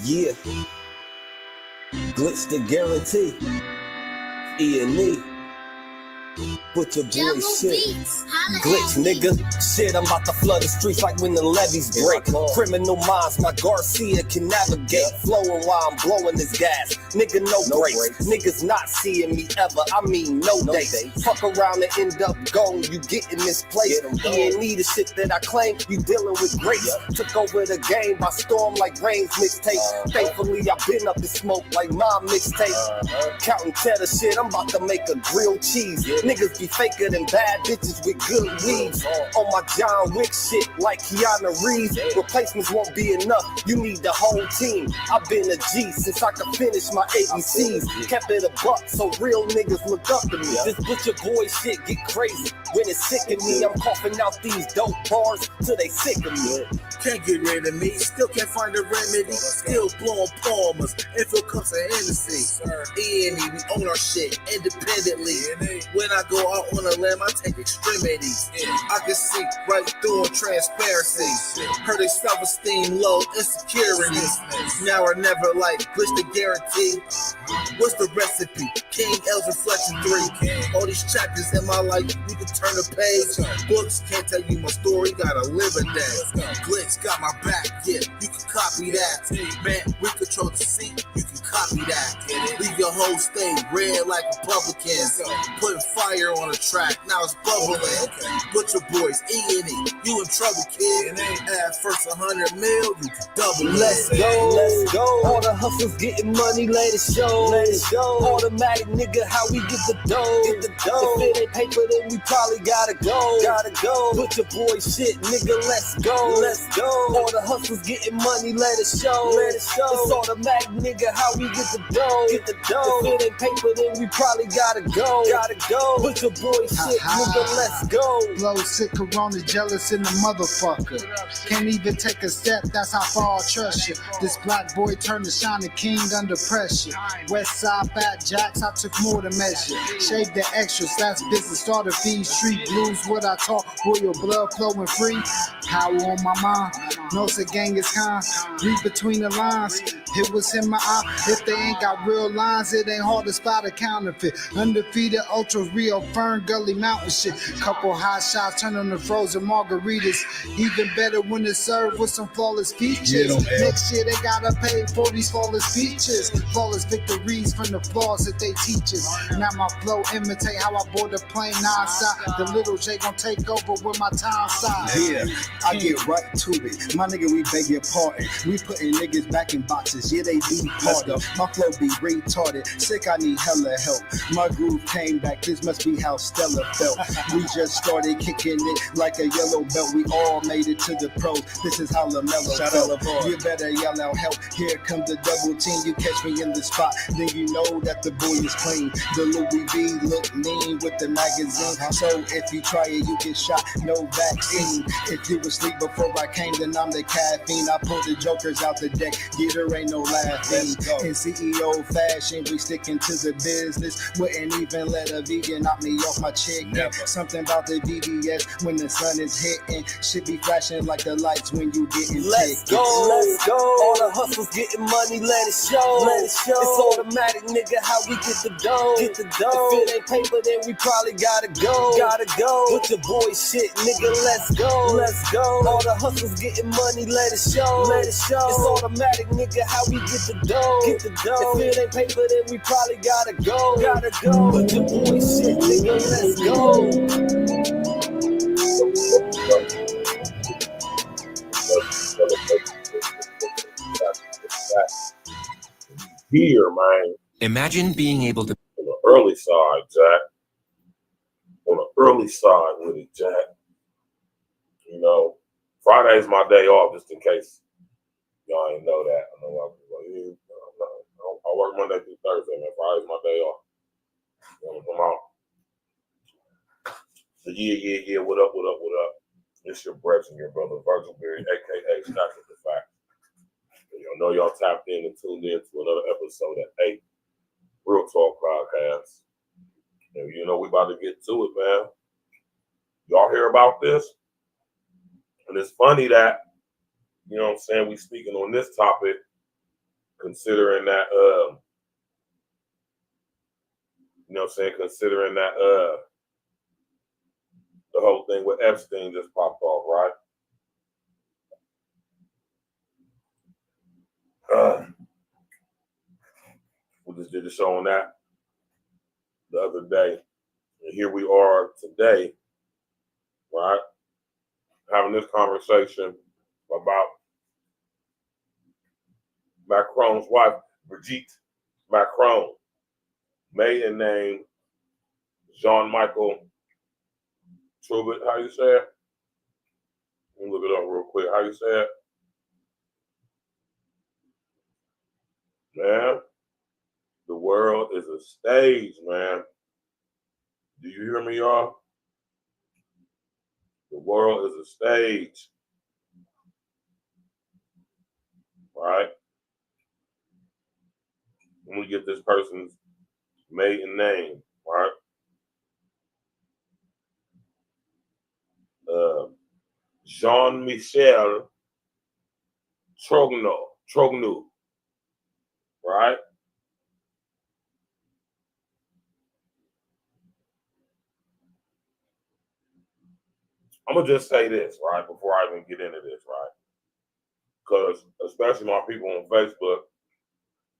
Yeah, glitch the guarantee. E&E. Put your boy shit. Glitch, nigga. Shit, I'm about to flood the streets like when the levees break. Criminal minds, my Garcia can navigate. Flowing while I'm blowing this gas. Nigga, no breaks. Niggas not seeing me ever. I mean, no dates. Fuck around and end up gone. You getting misplaced. E&E, the shit that I claim. You dealing with grace. Took over the game by storm like Rain's mixtape. Thankfully, I been up in smoke like my mixtape. Counting cheddar shit, I'm about to make a grilled cheese. Niggas be faker than bad bitches with good weeds. On my John Wick shit like Keanu Reeves. Replacements won't be enough, you need the whole team. I've been a G since I could finish my ABCs. Kept it a buck so real niggas look up to me. This butcher boy shit get crazy. When it's sick of me, I'm coughing out these dope bars till they sick of me. Can't get rid of me, still can't find a remedy. Still blowing palmers, if it comes to Hennessy. E&E, we own our shit independently. When I go out on a limb, I take extremities. I can see right through them transparency. Heard their self-esteem low, insecurities. Now or never, like glitch the guarantee. What's the recipe? King L's Reflection 3. All these chapters in my life, you can turn the page. Books can't tell you my story, gotta live a day. Glitch got my back, yeah, you can copy that. Man, we control the seat, you can copy that. Leave your whole state red like Republicans. Putting fire on the track, now it's bubbling. Butcher boys, E&E, you in trouble, kid. Add first 100 mil, you can double it. Let's go. All the hustlers getting money, let it show. Automatic nigga, how we get the dough. If it ain't paper, then we probably gotta go. Butcher boy shit, nigga, let's go. All the hustlers getting money, let it show. It's automatic, nigga, how we get the dough. If it ain't paper, then we probably gotta go. Put your boy shit, nigga, let's go. Blow sick, corona, jealous in the motherfucker. Can't even take a step, that's how far I trust you. This black boy turned to shining king under pressure. West side fat jacks, I took more to measure. Shave the extras, that's business, starter fees. Street blues, what I talk, royal blood flowing free. Power on my mind, knows the gang is kind. Read between the lines, it was in my eye. If they ain't got real lines, it ain't hard to spot a counterfeit. Undefeated, ultra real, Fern Gully Mountain shit. Couple hot shots, turn on the frozen margaritas. Even better when it's served with some flawless features. Next year they gotta pay for these flawless features. Flawless victories from the flaws that they teach us. Now my flow imitate how I board the plane nonstop. The little J gon' take over with my time side. Yeah, I get right to it. My nigga, we beg your pardon. We putting niggas back in boxes. Yeah, they be harder. My flow be retarded. Sick, I need hella help. My groove came back. This must be how Stella felt. We just started kicking it like a yellow belt. We all made it to the pros. This is how LaMelo felt. You better yell out help. Here comes the double team. You catch me in the spot, then you know that the boy is clean. The Louis V look mean with the magazine. So if you try it, you get shot. No vaccine. If you asleep before I came, then I'm the caffeine. I pull the jokers out the deck. Yeah, there ain't no laughing. In CEO fashion, we sticking to the business. Wouldn't even let a vegan knock me off my chicken. Something about the BBS when the sun is hitting. Shit be flashing like the lights when you getting Let's go. All the hustlers getting money, let it show. It's automatic, nigga, how we get the dough. If it ain't paper, then we probably gotta go. Put your boy shit, nigga, let's go. All the hustlers getting money, let it show. It's automatic, nigga, how we get the dough. If it ain't paper, then we probably gotta go. Put your boy shit, nigga, let's go. Here, man. Imagine being able to. On the early side, Jack. On the early side with it, Jack. You know, Friday's my day off, just in case y'all ain't know that. I know a lot of people like, I work Monday through Thursday, man. Friday's my day off. You know, come out. So yeah. What up? It's your brethren, your brother Virgil Berry, aka Stacks with the Fact. You know y'all tapped in and tuned in to another episode of 8 Real Talk Podcast. And you know we about to get to it, man. Y'all hear about this? And it's funny that, you know what I'm saying, we speaking on this topic considering that, you know what I'm saying, considering that the whole thing with Epstein just popped off, right? We just did a show on that the other day. And here we are today, right? Having this conversation about Macron's wife, Brigitte Macron, maiden name Jean-Michel Trubet. How you say it? Let me look it up real quick. How you say it? Man, the world is a stage, man. Do you hear me, y'all? The world is a stage. Right? Let me get this person's maiden name, right? Jean-Michel Trognu, right? I'm gonna just say this, right, before I even get into this, right? Because especially my people on Facebook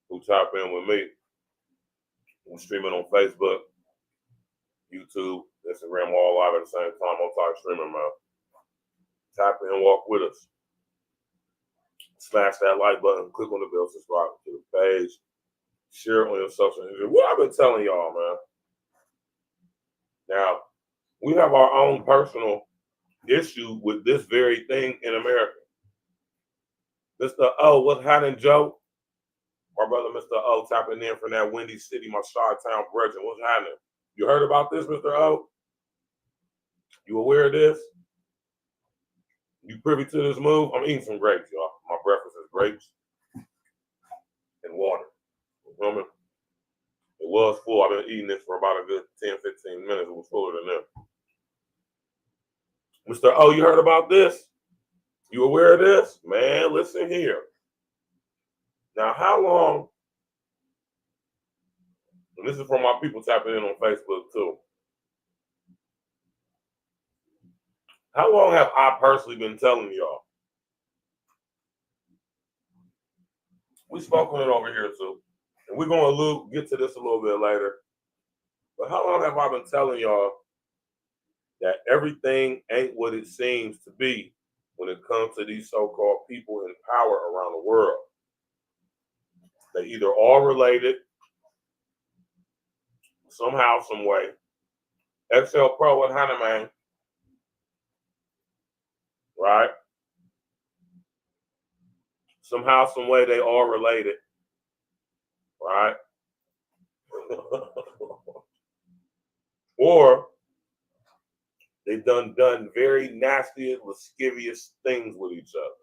who tap in with me, who streaming on Facebook, YouTube, Instagram, all live at the same time, multi-streaming, man. Tap in, walk with us. Smash that like button, click on the bell, subscribe to the page, share it on your social media. What I've been telling y'all, man. Now, we have our own personal issue with this very thing in America. Mr. O, what's happening, Joe? My brother, Mr. O, tapping in from that Windy City, my Chi-Town brethren. What's happening? You heard about this, Mr. O? You aware of this? You privy to this move? I'm eating some grapes, y'all. My breakfast is grapes and water. You know what I mean? It was full. I've been eating this for about a good 10, 15 minutes. It was fuller than that. Mr. O, you heard about this? You aware of this? Man, listen here. Now, how long, and this is from my people tapping in on Facebook too. How long have I personally been telling y'all? We spoke on it over here too. And we're going to get to this a little bit later. But how long have I been telling y'all that everything ain't what it seems to be when it comes to these so-called people in power around the world? They either all related, somehow, some way. XL Pro and Hanneman, right? Somehow, some way, they all related, right? Or they've done very nasty and lascivious things with each other,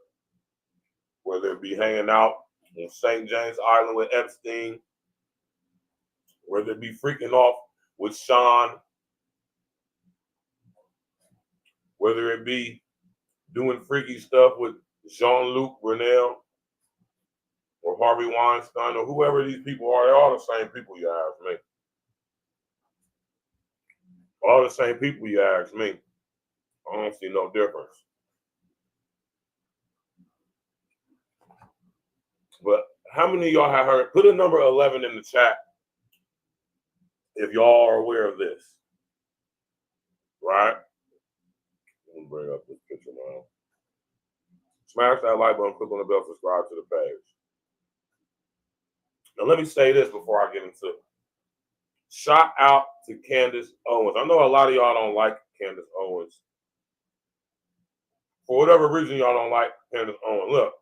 whether it be hanging out on St. James Island with Epstein, whether it be freaking off with Sean, whether it be doing freaky stuff with Jean-Luc Brunel or Harvey Weinstein or whoever these people are. They're all the same people, you ask me. All the same people, you ask me. I don't see no difference. But how many of y'all have heard? Put a number 11 in the chat if y'all are aware of this. Right? Let me bring up this picture now. Smash that like button, click on the bell, subscribe to the page. Now let me say this before I get into it. Shout out to Candace Owens. I know a lot of y'all don't like Candace Owens. For whatever reason, y'all don't like Candace Owens. Look,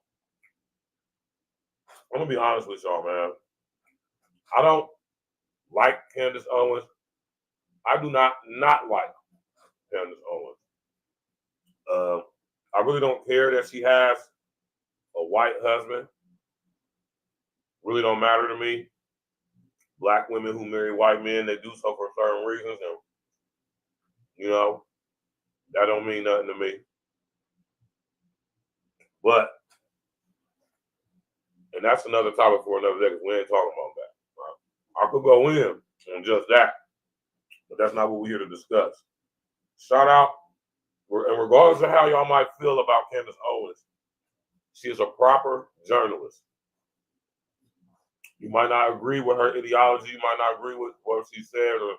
I'm going to be honest with y'all, man. I don't like Candace Owens. I do not like Candace Owens. I really don't care that she has a white husband. Really don't matter to me. Black women who marry white men, they do so for certain reasons. And, you know, that don't mean nothing to me. But And that's another topic for another day because we ain't talking about that. Right? I could go in on just that, but that's not what we're here to discuss. Shout out, and regardless of how y'all might feel about Candace Owens, she is a proper journalist. You might not agree with her ideology. You might not agree with what she said or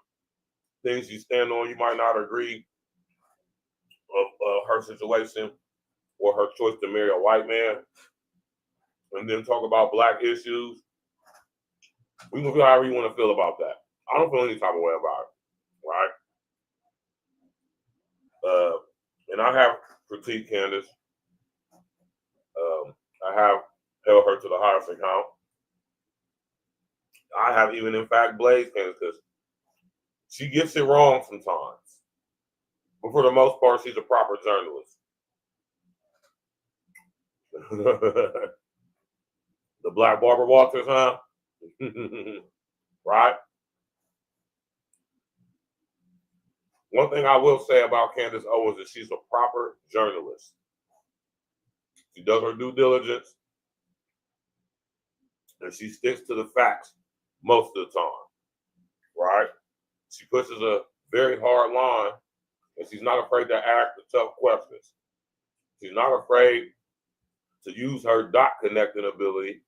things she stand on. You might not agree of her situation or her choice to marry a white man and then talk about black issues. We can feel however you want to feel about that. I don't feel any type of way about it, right? And I have critiqued Candace. I have held her to the highest account. I have even, in fact, blazed Candace because she gets it wrong sometimes. But for the most part, she's a proper journalist. The Black Barbara Walters, huh? Right? One thing I will say about Candace Owens is she's a proper journalist. She does her due diligence, and she sticks to the facts most of the time, right? She pushes a very hard line, and she's not afraid to ask the tough questions. She's not afraid to use her dot connecting ability,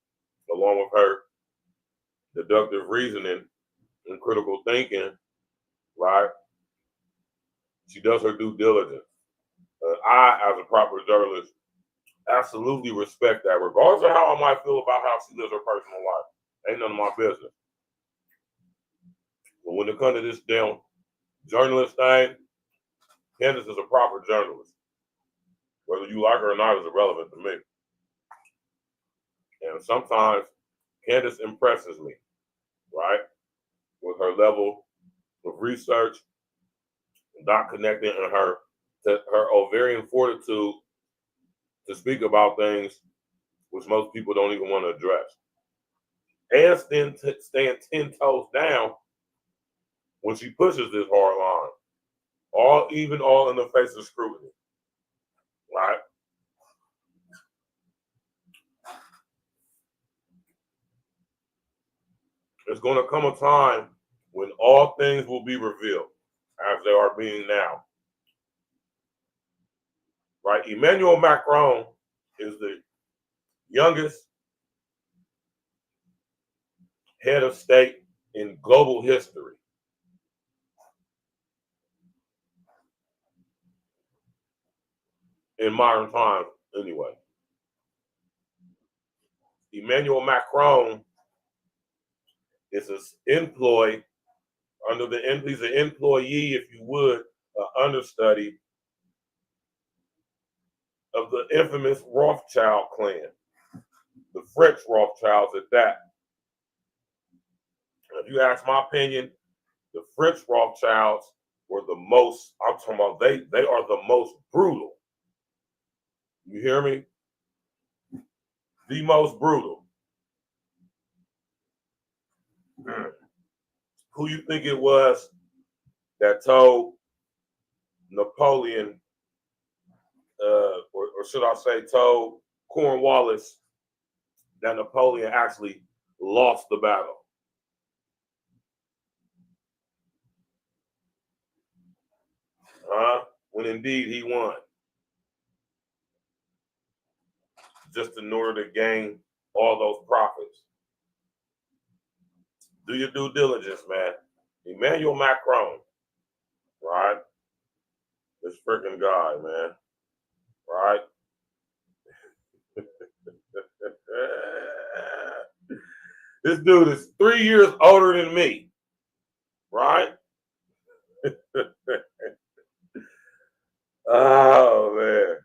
along with her deductive reasoning and critical thinking, right? She does her due diligence. I, as a proper journalist, absolutely respect that, regardless of how I might feel about how she lives her personal life. Ain't none of my business. But when it comes to this damn journalist thing, Candace is a proper journalist. Whether you like her or not is irrelevant to me. And sometimes Candace impresses me, right? With her level of research, dot connecting, and her ovarian fortitude to speak about things which most people don't even want to address. And staying 10 toes down when she pushes this hard line. All in the face of scrutiny. Right? There's going to come a time when all things will be revealed, as they are being now. Right? Emmanuel Macron is the youngest head of state in global history. In modern times, anyway. Emmanuel Macron is an employee he's an employee, if you would, an understudy of the infamous Rothschild clan, the French Rothschilds at that. If you ask my opinion, the French Rothschilds were the most, I'm talking about, they are the most brutal. You hear me? The most brutal. Who you think it was that told Napoleon, or should I say told Cornwallis that Napoleon actually lost the battle? When indeed he won. Just in order to gain all those profits. Do your due diligence, man. Emmanuel Macron, right? This freaking guy, man, right? This dude is 3 years older than me, right? Oh, man.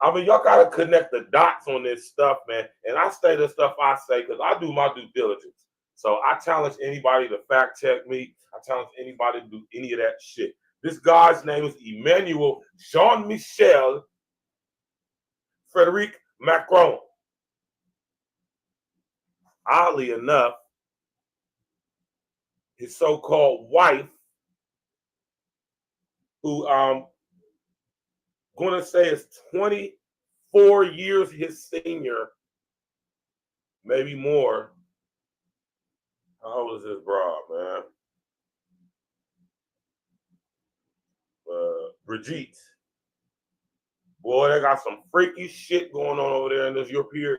I mean, y'all got to connect the dots on this stuff, man. And I say the stuff I say because I do my due diligence. So I challenge anybody to fact check me. I challenge anybody to do any of that shit. This guy's name is Emmanuel Jean-Michel Frederic Macron. Oddly enough, his so-called wife, who going to say is 24 years his senior, maybe more. How old is this broad, man? Brigitte. Boy, they got some freaky shit going on over there in this European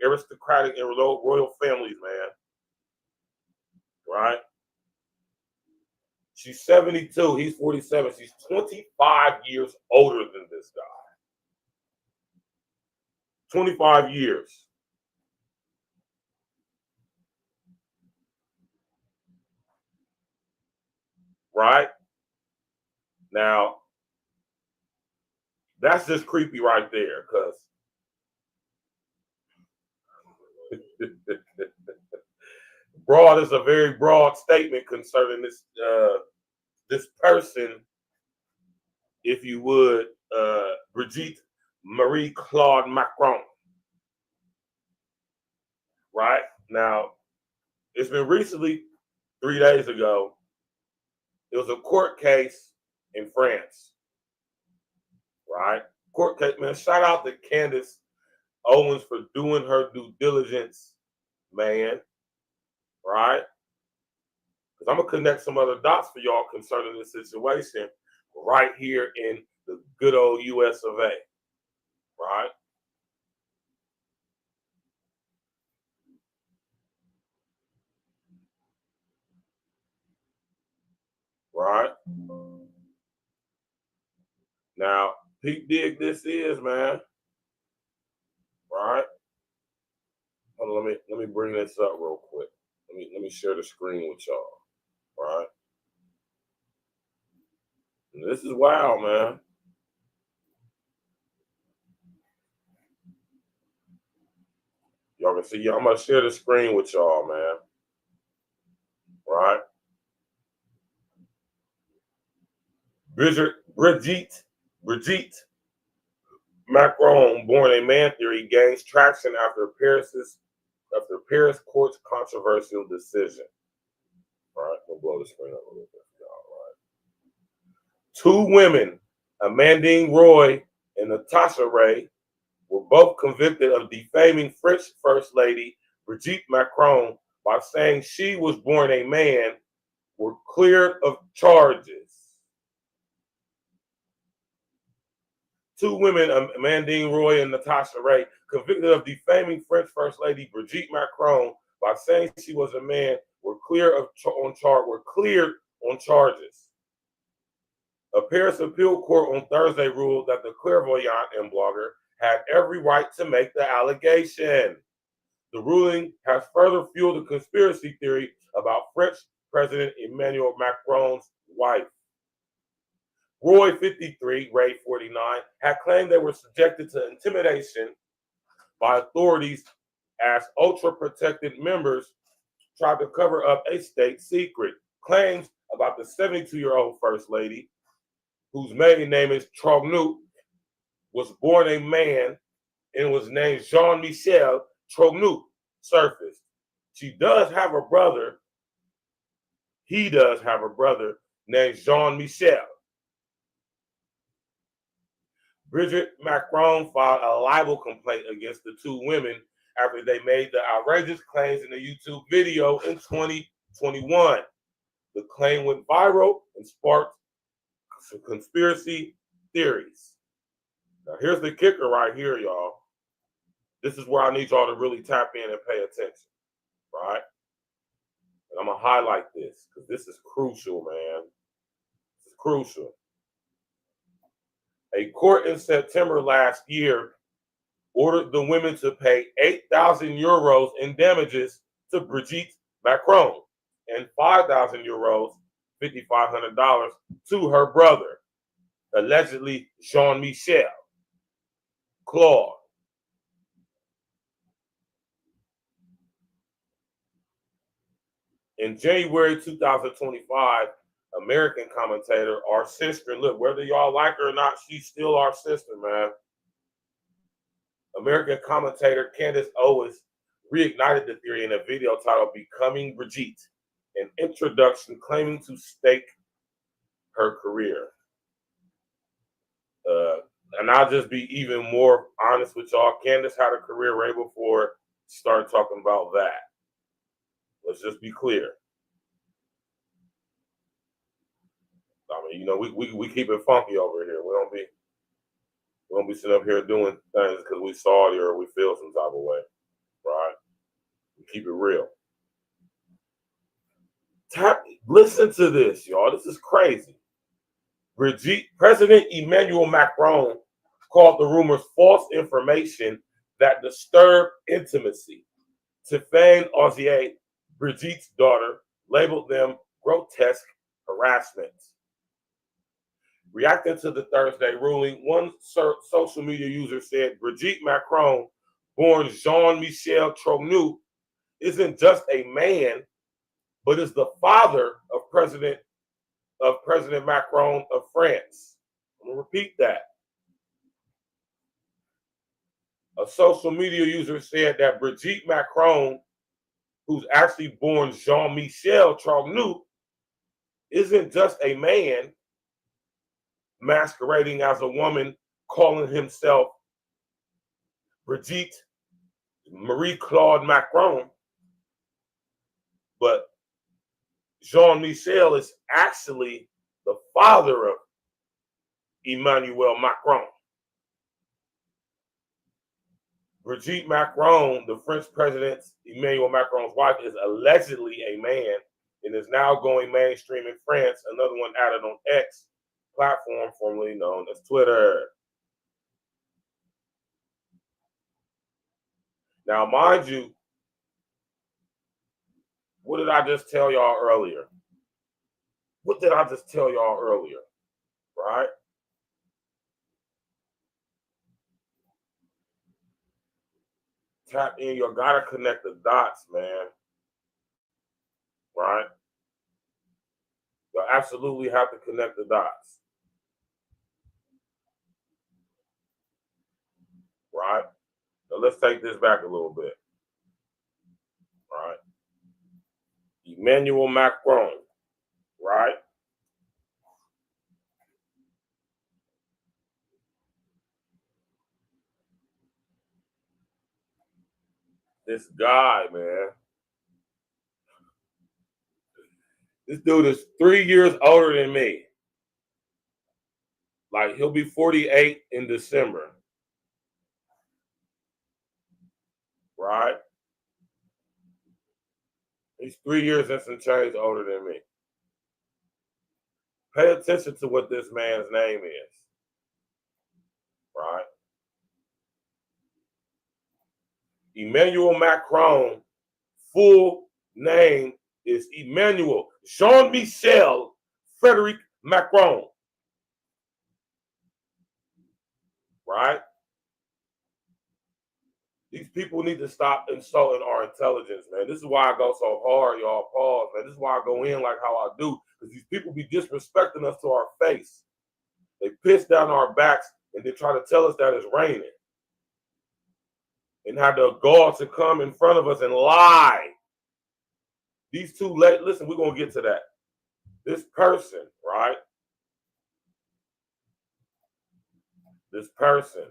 aristocratic and royal families, man. Right? She's 72. He's 47. She's 25 years older than this guy. 25 years. Right? Now, that's just creepy right there, because broad is a very broad statement concerning this this person, if you would, Brigitte Marie Claude Macron. Right? Now, it's been recently, 3 days ago, it was a court case in France. Right? Court case, man. Shout out to CANDACE OWENS for doing her due diligence, man. Right? Because I'm going to connect some other dots for y'all concerning this situation right here in the good old US of A. Right? Right? Now, peep dig this is, man. Right? Hold on, let me bring this up real quick. Let me share the screen with y'all. Right? And this is wild, man. Y'all can see, I'm gonna share the screen with y'all, man. Right? Brigitte Macron, born a man theory, gains traction after Paris court's controversial decision. All right, we'll blow the screen up a little bit for y'all. Right. 2 women, Amandine Roy and Natasha Ray, were both convicted of defaming French First Lady Brigitte Macron by saying she was born a man, were cleared of charges. 2 women, Amandine Roy and Natasha Ray, convicted of defaming French First Lady Brigitte Macron by saying she was a man, were cleared on charges. A Paris appeal court on Thursday ruled that the clairvoyant and blogger had every right to make the allegation. The ruling has further fueled a conspiracy theory about French President Emmanuel Macron's wife. Roy, 53, Ray, 49, had claimed they were subjected to intimidation by authorities as ultra-protected members tried to cover up a state secret. Claims about the 72-year-old First Lady, whose maiden name is Trogneux, was born a man and was named Jean-Michel Trogneux, surfaced. She does have a brother. He does have a brother named Jean-Michel. Brigitte Macron filed a libel complaint against the 2 women after they made the outrageous claims in a YouTube video in 2021. The claim went viral and sparked some conspiracy theories. Now, here's the kicker right here, y'all. This is where I need y'all to really tap in and pay attention, right? And I'm going to highlight this because this is crucial, man. This is crucial. A court in September last year ordered the women to pay 8,000 euros in damages to Brigitte Macron and 5,000 euros, $5,500, to her brother, allegedly Jean-Michel Claude. In January 2025, American commentator, our sister, look, whether y'all like her or not, she's still our sister, man. American commentator Candace Owens reignited the theory in a video titled Becoming Brigitte, an introduction claiming to stake her career. And I'll just be even more honest with y'all. Candace had a career right before she started talking about that. Let's just be clear. I mean, you know, we keep it funky over here. We don't be sitting up here doing things because we saw it or we feel some type of way, right? We keep it real. Listen to this, y'all. This is crazy. President Emmanuel Macron called the rumors false information that disturbed intimacy. Tiffany Ozier, Brigitte's daughter, labeled them grotesque harassment. Reacting to the Thursday ruling, one social media user said Brigitte Macron, born Jean-Michel Trogneux, isn't just a man, but is the father of President Macron of France. I'm going to repeat that. A social media user said that Brigitte Macron, who's actually born Jean-Michel Trogneux, isn't just a man masquerading as a woman, calling himself Brigitte Marie-Claude Macron, but Jean-Michel is actually the father of Emmanuel Macron. Brigitte Macron, the French president Emmanuel Macron's wife, is allegedly a man and is now going mainstream in France. Another one added on X platform, formerly known as Twitter. Now, mind you, what did I just tell y'all earlier? Right? Tap in. You gotta connect the dots, man. Right? You absolutely have to connect the dots. Right? Now let's take this back a little bit. Right? Emmanuel Macron. Right? This guy, man. This dude is 3 years older than me. Like, he'll be 48 in December. Right? He's 3 years and some change older than me. Pay attention to what this man's name is. Right? Emmanuel Macron, full name is Emmanuel Jean-Michel Frédéric Macron. Right? These people need to stop insulting our intelligence, man. This is why I go so hard, y'all. Pause, man. This is why I go in like how I do. Because these people be disrespecting us to our face. They piss down our backs and they try to tell us that it's raining. And have the gall to come in front of us and lie. These two, listen, we're going to get to that. This person, right? This person.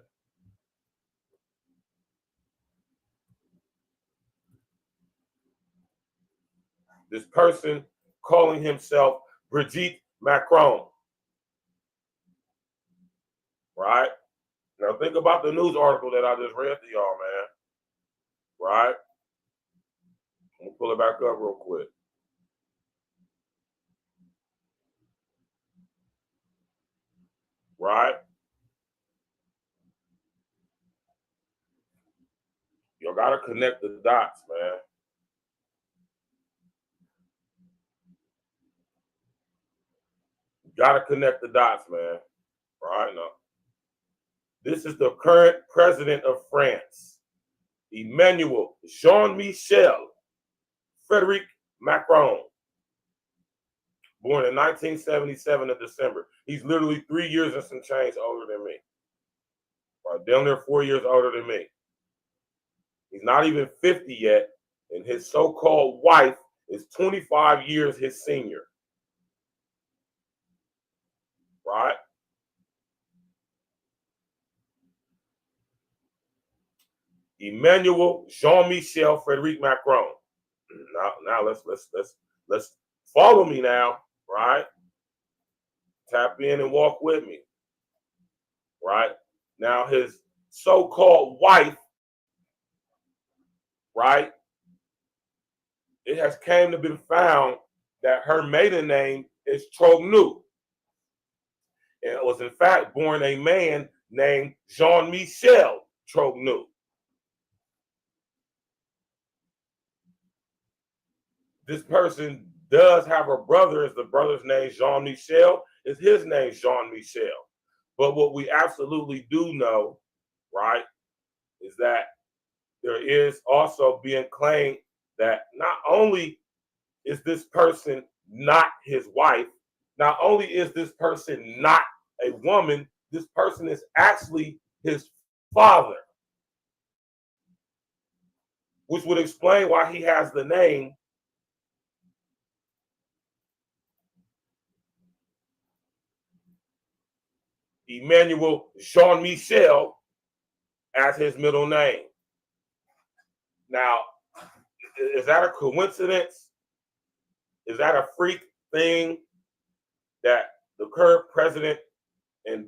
This person calling himself Brigitte Macron. Right? Now think about the news article that I just read to y'all, man. Right? I'm going to pull it back up real quick. Right? You got to connect the dots, man. Got to connect the dots, man. Right now. This is the current president of France, Emmanuel Jean-Michel Frédéric Macron, born in 1977 in December. He's literally 3 years and some change older than me. Right, down there 4 years older than me. He's not even 50 yet, and his so-called wife is 25 years his senior. Right? Emmanuel Jean-Michel Frederic Macron. Now let's follow me now, right? Tap in and walk with me, right? Now his so-called wife, right? It has came to be found that her maiden name is Trognu. And it was in fact born a man named Jean-Michel Trognu. This person does have a brother. Is the brother's name Jean-Michel? Is his name Jean-Michel? But what we absolutely do know, right, is that there is also being claimed that not only is this person not his wife, not only is this person not a woman, this person is actually his father, which would explain why he has the name Emmanuel Jean-Michel as his middle name. Now, is that a coincidence? Is that a freak thing that the current president and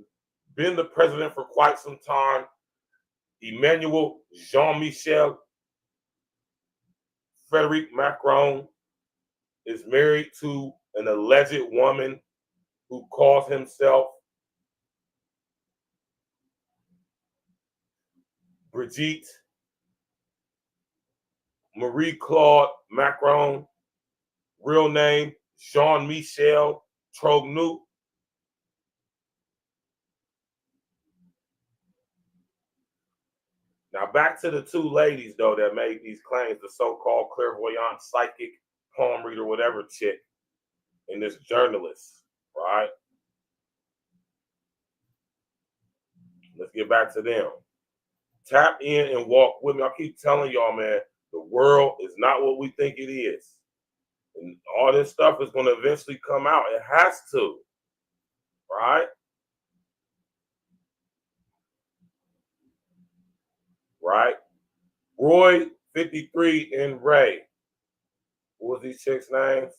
been the president for quite some time, Emmanuel Jean-Michel Frederic Macron, is married to an alleged woman who calls himself Brigitte Marie-Claude Macron, real name Jean-Michel Trognu? Now back to the two ladies though that made these claims, the so-called clairvoyant, psychic, palm reader, whatever chick, and this journalist, right? Let's get back to them. Tap in and walk with me. I keep telling y'all, man, the world is not what we think it is. And all this stuff is going to eventually come out. It has to, right? Right? Roy, 53, and Ray. What was these chicks' names?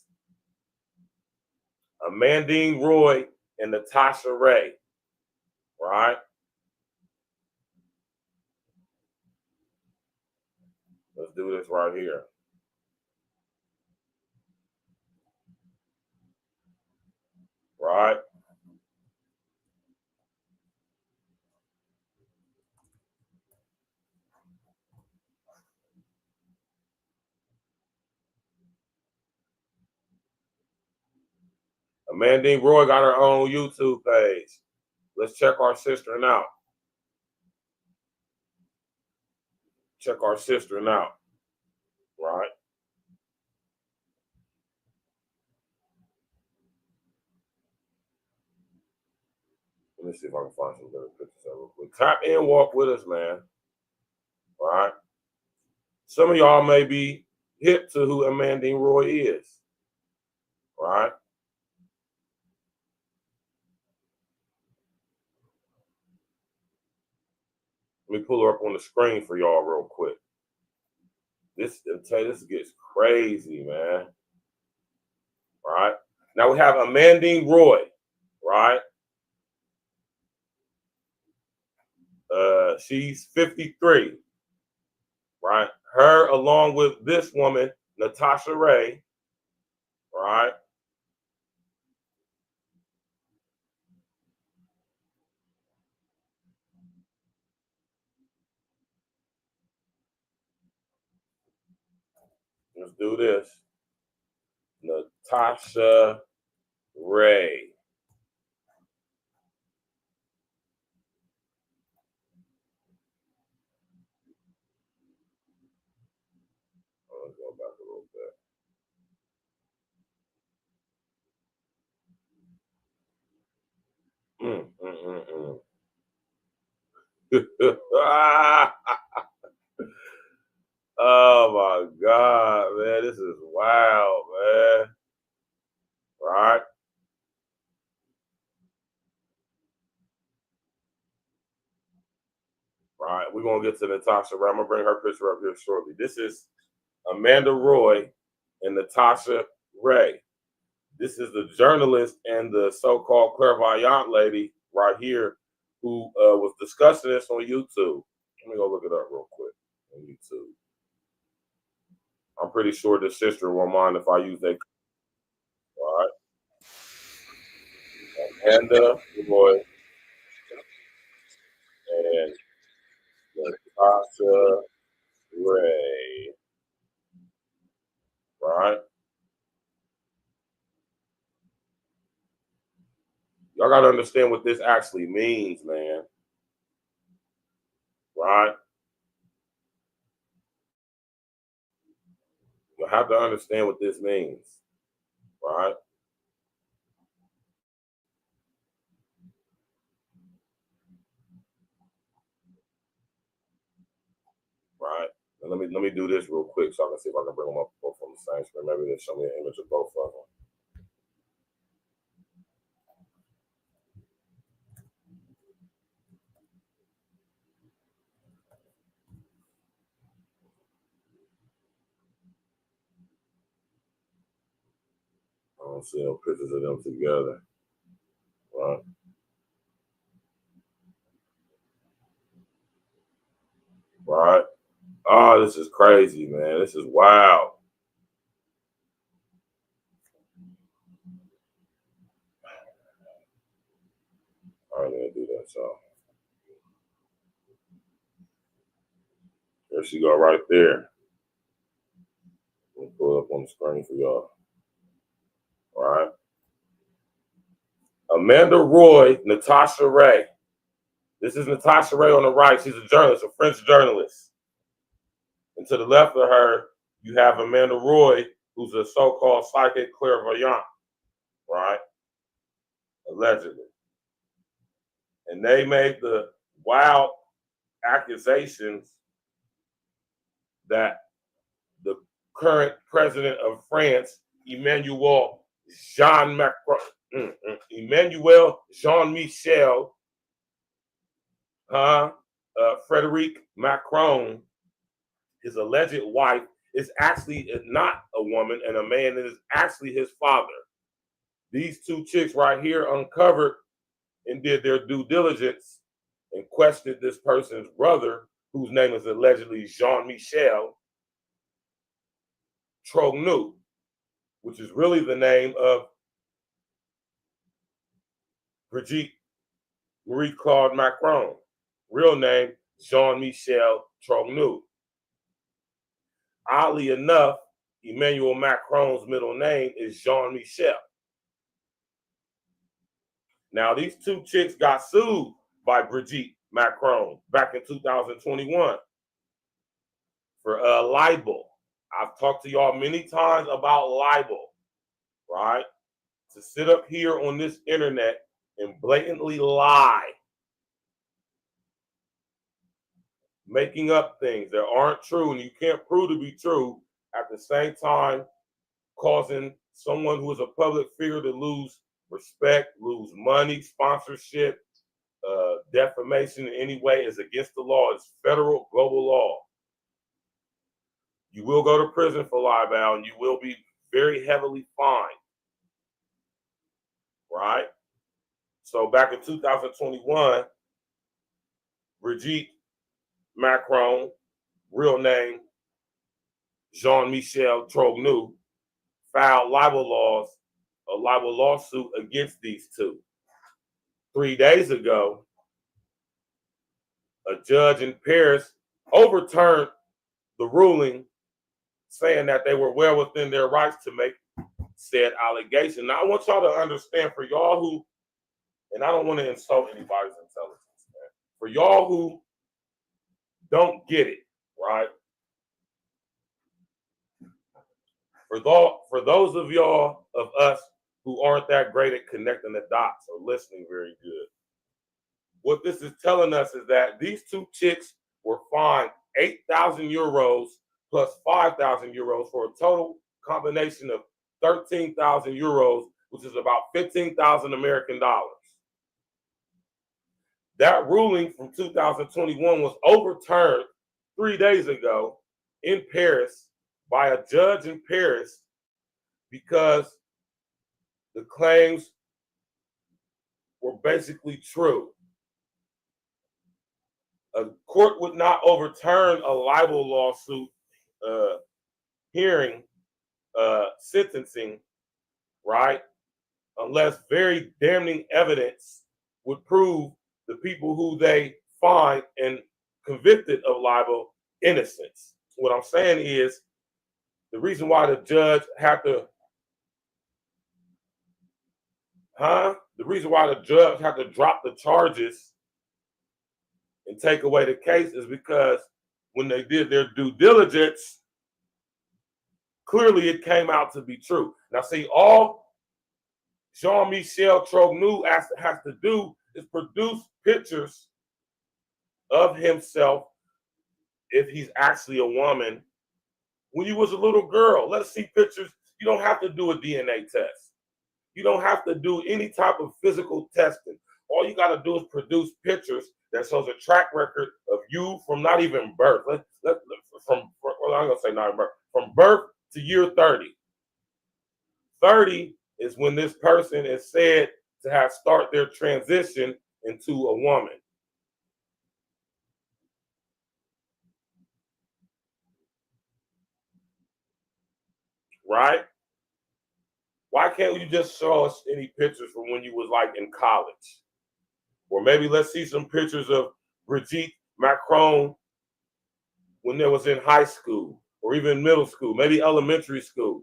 Amandine Roy and Natasha Ray, right? Let's do this right here. Right? Amandine Roy got her own YouTube page. Let's check our sister out. Check our sister out. Right? Let me see if I can find some better pictures of real quick. Tap in, walk with us, man. All right. Some of y'all may be hip to who Amandine Roy is. Right? Let me pull her up on the screen for y'all real quick. This gets crazy, man. Right? Now we have Amandine Roy, right? She's 53, right? Her along with this woman, Natasha Ray, right? Let's do this. Natasha Ray. Let's go back a little bit. Oh my God, man. This is wild, man. Right? All right, we're going to get to Natasha Ray. I'm going to bring her picture up here shortly. This is Amanda Roy and Natasha Ray. This is the journalist and the so-called clairvoyant lady right here who was discussing this on YouTube. Let me go look it up real quick on YouTube. I'm pretty sure the sister won't mind if I use that. All right. Amanda Roy and Natasha Ray. Right? Y'all got to understand what this actually means, man. Right? You have to understand what this means. Right? Right? And let me do this real quick so I can see if I can bring them up both on the same screen. Maybe they'll show me an image of both of them. I don't see no pictures of them together. Right? Right? Oh, this is crazy, man. This is wild. I ain't gonna do that, so. There she go right there. Let me pull it up on the screen for y'all. All right. Amanda Roy, Natasha Ray. This is Natasha Ray on the right. She's a journalist, a French journalist. And to the left of her, you have Amanda Roy, who's a so-called psychic clairvoyant, right? Allegedly. And they made the wild accusations that the current president of France, Emmanuel Jean-Michel, Frederic Macron, his alleged wife, is actually not a woman and a man. It is actually his father. These two chicks right here uncovered and did their due diligence and questioned this person's brother, whose name is allegedly Jean-Michel Trognu, which is really the name of Brigitte Marie-Claude Macron. Real name, Jean-Michel Trognu. Oddly enough, Emmanuel Macron's middle name is Jean-Michel. Now, these two chicks got sued by Brigitte Macron back in 2021 for libel. I've talked to y'all many times about libel, right? To sit up here on this internet and blatantly lie, making up things that aren't true and you can't prove to be true, at the same time causing someone who is a public figure to lose respect, lose money, sponsorship, defamation in any way is against the law. It's federal global law. You will go to prison for libel and you will be very heavily fined, right? So back in 2021, Brigitte Macron, real name Jean-Michel Trognu, filed a libel lawsuit against these two. 3 days ago, a judge in Paris overturned the ruling, saying that they were well within their rights to make said allegation. Now, I want y'all to understand, for y'all who, and I don't want to insult anybody's intelligence, man. For y'all who don't get it, right? For those of y'all of us who aren't that great at connecting the dots or listening very good, what this is telling us is that these two chicks were fined 8,000 euros plus 5,000 euros for a total combination of 13,000 euros, which is about 15,000 American dollars. that ruling from 2021 was overturned 3 days ago in Paris by a judge in Paris because the claims were basically true. A court would not overturn a libel lawsuit hearing sentencing, right, unless very damning evidence would prove the people who they find and convicted of libel innocence. What I'm saying is the reason why the judge had to, the reason why the judge had to drop the charges and take away the case is because when they did their due diligence, clearly it came out to be true. Now, see, all Jean-Michel Trogneux has to do is produce pictures of himself, if he's actually a woman, when you was a little girl. Let us see pictures. You don't have to do a DNA test. You don't have to do any type of physical testing. All you got to do is produce pictures that shows a track record of you from not even birth. I'm gonna say not birth, from birth to year 30. 30 is when this person is said to have started their transition into a woman. Right? Why can't you just show us any pictures from when you was like in college? Or maybe let's see some pictures of Brigitte Macron when they was in high school or even middle school, maybe elementary school.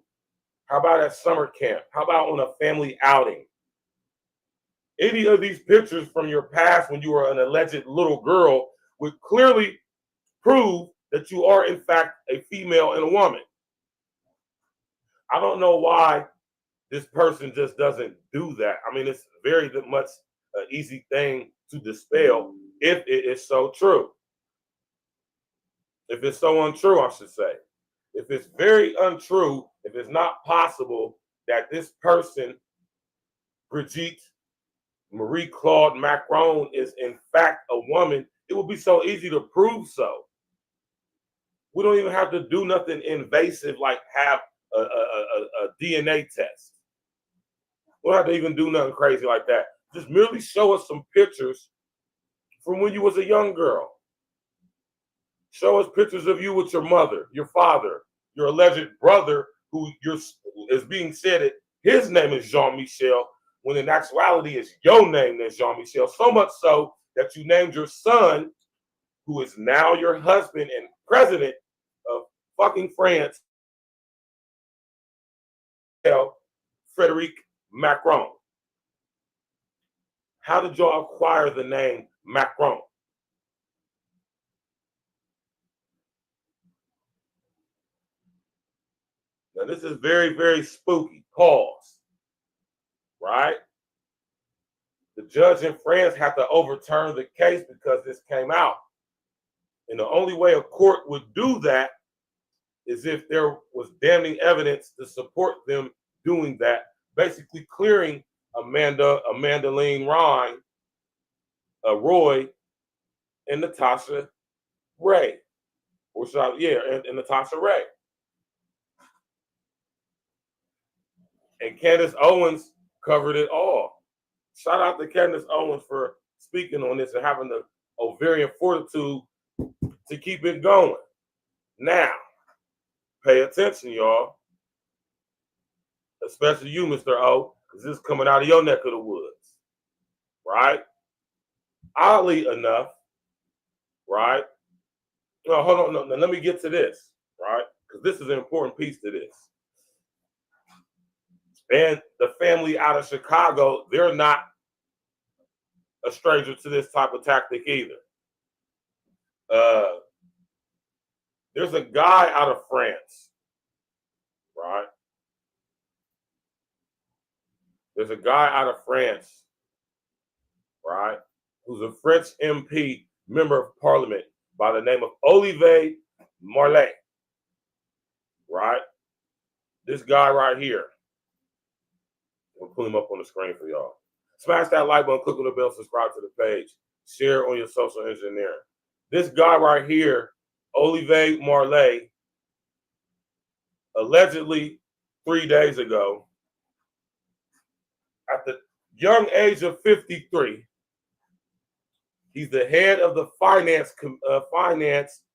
How about at summer camp? How about on a family outing? Any of these pictures from your past when you were an alleged little girl would clearly prove that you are in fact a female and a woman. I don't know why this person just doesn't do that. I mean, it's very much an easy thing to dispel if it is so true. If it's so untrue, I should say. If it's very untrue, if it's not possible that this person, Brigitte Marie-Claude Macron, is in fact a woman, it would be so easy to prove so. We don't even have to do nothing invasive like have a DNA test. We don't have to even do nothing crazy like that. Just merely show us some pictures from when you was a young girl. Show us pictures of you with your mother, your father, your alleged brother, who is being said that his name is Jean-Michel, when in actuality it's your name that's Jean-Michel. So much so that you named your son, who is now your husband and president of fucking France, Frederic Macron. How did y'all acquire the name Macron? Now, this is very, very spooky. Pause. Right? The judge in France had to overturn the case because this came out. And the only way a court would do that is if there was damning evidence to support them doing that, basically clearing Amandaline Roy, and Natasha Ray. And Natasha Ray. And Candace Owens covered it all. Shout out to Candace Owens for speaking on this and having the ovarian fortitude to keep it going. Now, pay attention, y'all. Especially you, Mr. O, because this is coming out of your neck of the woods. Right? Oddly enough, right? No, hold on. No, let me get to this, right? Because this is an important piece to this. And the family out of Chicago, they're not a stranger to this type of tactic either. There's a guy out of France, right? There's a guy out of France, right, who's a French MP, member of parliament, by the name of Olivier Marley, right? This guy right here. We'll pull him up on the screen for y'all. Smash that like button, click on the bell, subscribe to the page. Share on your social engineering. This guy right here, Olivier Marley, allegedly 3 days ago, at the young age of 53, he's the head of the finance.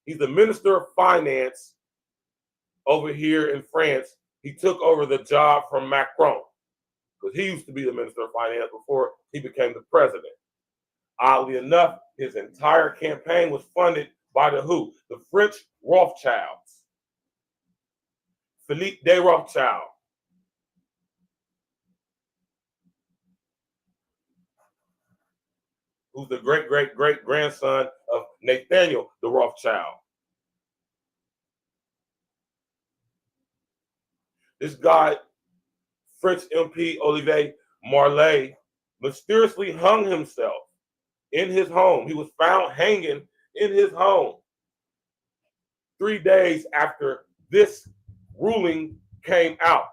He's the minister of finance over here in France. He took over the job from Macron because he used to be the minister of finance before he became the president. Oddly enough, his entire campaign was funded by the who? The French Rothschilds. Philippe de Rothschild. Who's the great-great-great-grandson of Nathaniel de Rothschild. This guy, French MP Olivier Marley, mysteriously hung himself in his home. He was found hanging in his home 3 days after this ruling came out.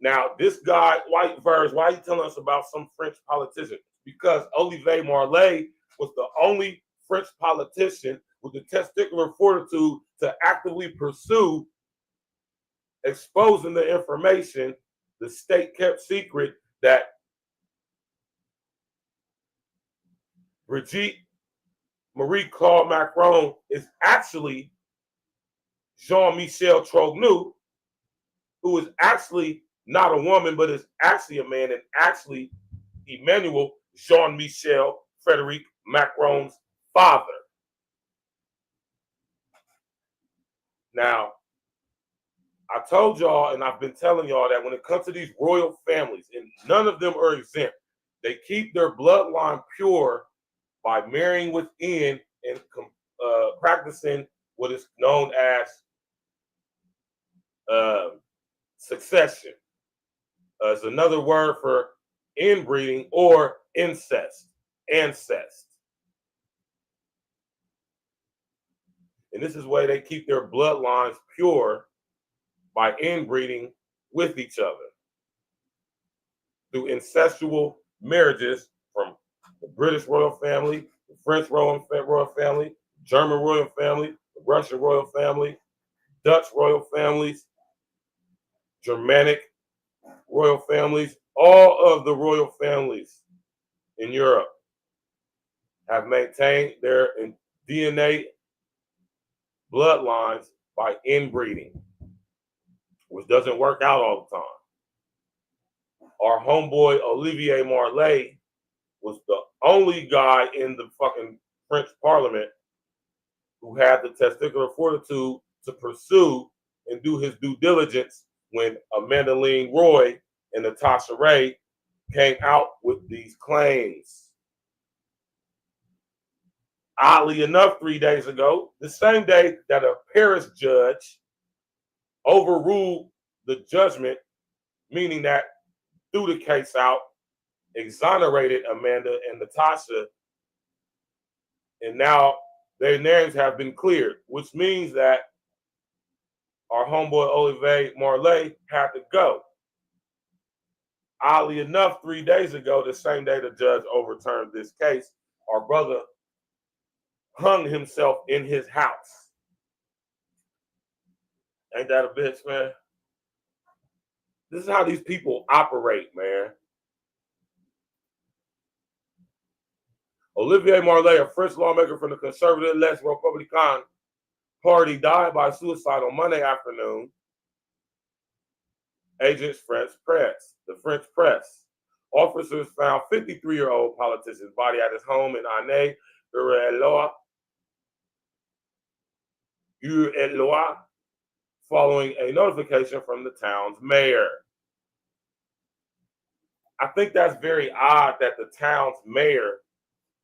Now, this guy, White Verse, why are you telling us about some French politician? Because Olivier Marley was the only French politician with the testicular fortitude to actively pursue exposing the information the state kept secret that Brigitte Marie-Claude Macron is actually Jean-Michel Trogneux, who is actually not a woman, but is actually a man, and actually Emmanuel Jean-Michel Frederic Macron's father. Now, I told y'all, and I've been telling y'all that when it comes to these royal families, and none of them are exempt, they keep their bloodline pure by marrying within and practicing what is known as succession. It's another word for inbreeding or incest, ancest. And this is why they keep their bloodlines pure, by inbreeding with each other through incestual marriages from the British royal family, the French royal family, German royal family, the Russian royal family, Dutch royal families, Germanic royal families. All of the royal families in Europe have maintained their DNA bloodlines by inbreeding, which doesn't work out all the time. Our homeboy Olivier Marley was the only guy in the fucking French parliament who had the testicular fortitude to pursue and do his due diligence when Amandine Roy and Natasha Ray came out with these claims. Oddly enough, 3 days ago, the same day that a Paris judge overruled the judgment, meaning that threw the case out, exonerated Amanda and Natasha, and now their names have been cleared, which means that our homeboy Olivier Marley had to go. Oddly enough, 3 days ago, the same day the judge overturned this case, our brother hung himself in his house. Ain't that a bitch, man? This is how these people operate, man. Olivier Marley, a French lawmaker from the conservative Les Republicains Party, died by suicide on Monday afternoon. Agents French press. The French press. Officers found 53-year-old politician's body at his home in Anet-Eure-et-Loire, following a notification from the town's mayor. I think that's very odd that the town's mayor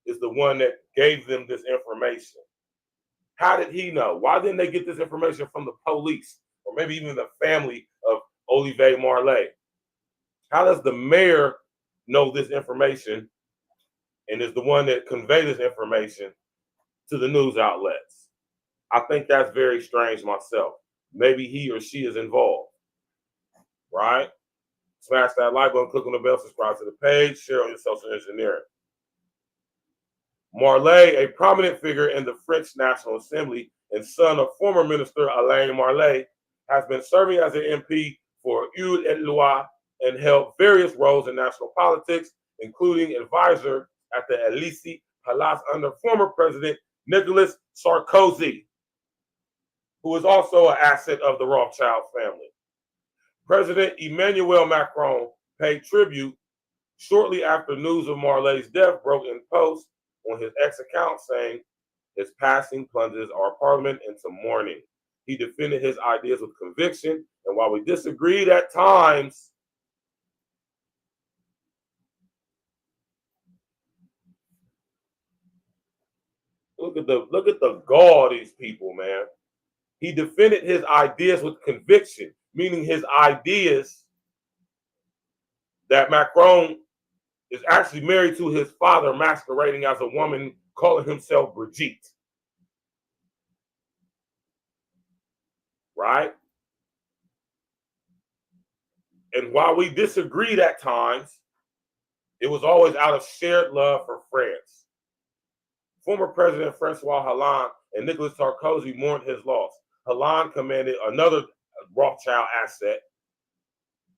is the one that gave them this information. How did he know? Why didn't they get this information from the police or maybe even the family of Olivier Marley? How does the mayor know this information and is the one that conveyed this information to the news outlets? I think that's very strange myself. Maybe he or she is involved, right? Smash that like button, click on the bell, subscribe to the page, share on your social engineering. Marley, a prominent figure in the French National Assembly and son of former Minister Alain Marley, has been serving as an MP for Eure-et-Loire and held various roles in national politics, including advisor at the Élysée Palace under former President Nicolas Sarkozy, who is also an asset of the Rothschild family. President Emmanuel Macron paid tribute shortly after news of Marley's death broke in post on his X account, saying his passing plunges our parliament into mourning. He defended his ideas with conviction, and while we disagreed at times, look at the gall of these people, man. He defended his ideas with conviction, meaning his ideas that Macron is actually married to his father, masquerading as a woman, calling himself Brigitte. Right? And while we disagreed at times, it was always out of shared love for France. Former President Francois Hollande and Nicolas Sarkozy mourned his loss. Hollande commended another Rothschild asset,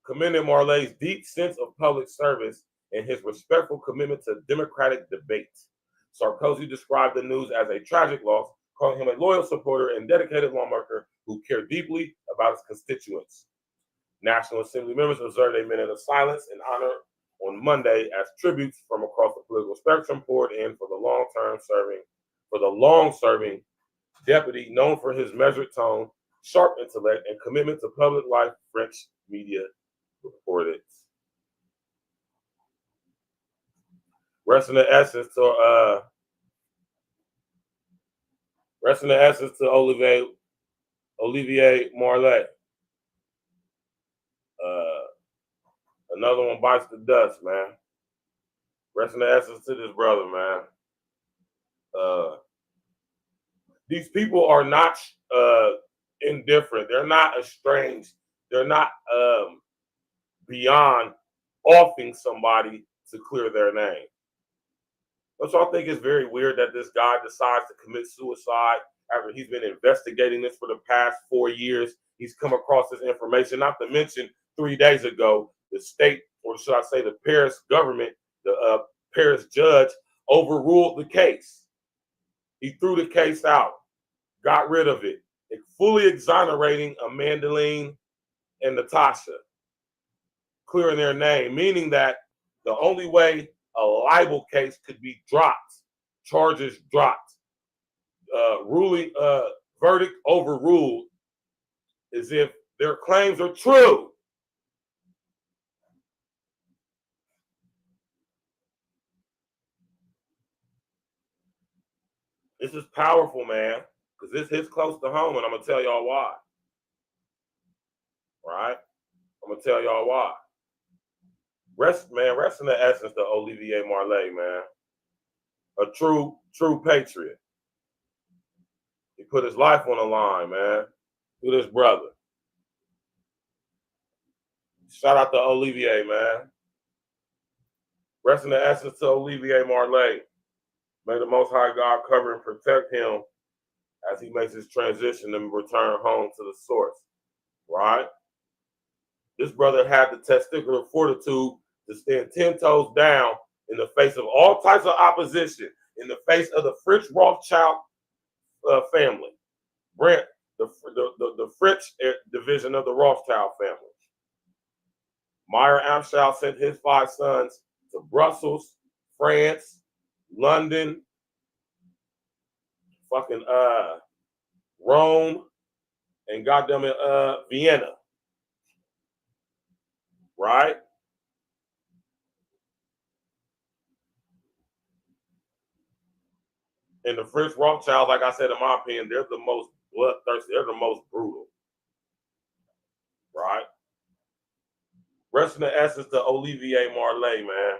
commended Marley's deep sense of public service and his respectful commitment to democratic debates. Sarkozy described the news as a tragic loss, calling him a loyal supporter and dedicated lawmaker who cared deeply about his constituents. National Assembly members observed a minute of silence in honor on Monday as tributes from across the political spectrum poured in for the long-serving deputy known for his measured tone, sharp intellect, and commitment to public life, French media reported. Rest in the essence to Olivier Marley. Another one bites the dust, man. Rest in the essence to this brother, man. These people are not indifferent. They're not estranged. They're not beyond offing somebody to clear their name. That's why I think it's very weird that this guy decides to commit suicide after he's been investigating this for the past 4 years. He's come across this information, not to mention 3 days ago, the state, or should I say the Paris government, the Paris judge overruled the case. He threw the case out, got rid of it, fully exonerating Amandaline and Natasha, clearing their name, meaning that the only way a libel case could be dropped, charges dropped, verdict overruled, is if their claims are true. This is powerful, man, because this hits close to home, and I'm going to tell y'all why. Right? I'm going to tell y'all why. Rest in the essence to Olivier Marley, man. A true patriot. He put his life on the line, man, to this brother. Shout out to Olivier, man. Rest in the essence to Olivier Marley. May the Most High God cover and protect him as he makes his transition and return home to the source, right? This brother had the testicular fortitude to stand 10 toes down in the face of all types of opposition, in the face of the French Rothschild family, the French division of the Rothschild family. Meyer Amschel sent his 5 sons to Brussels, France, London, fucking Rome, and goddamn it, Vienna. Right? And the French Rothschilds, like I said, in my opinion, they're the most bloodthirsty, they're the most brutal. Right? Rest in the essence to Olivier Marley, man.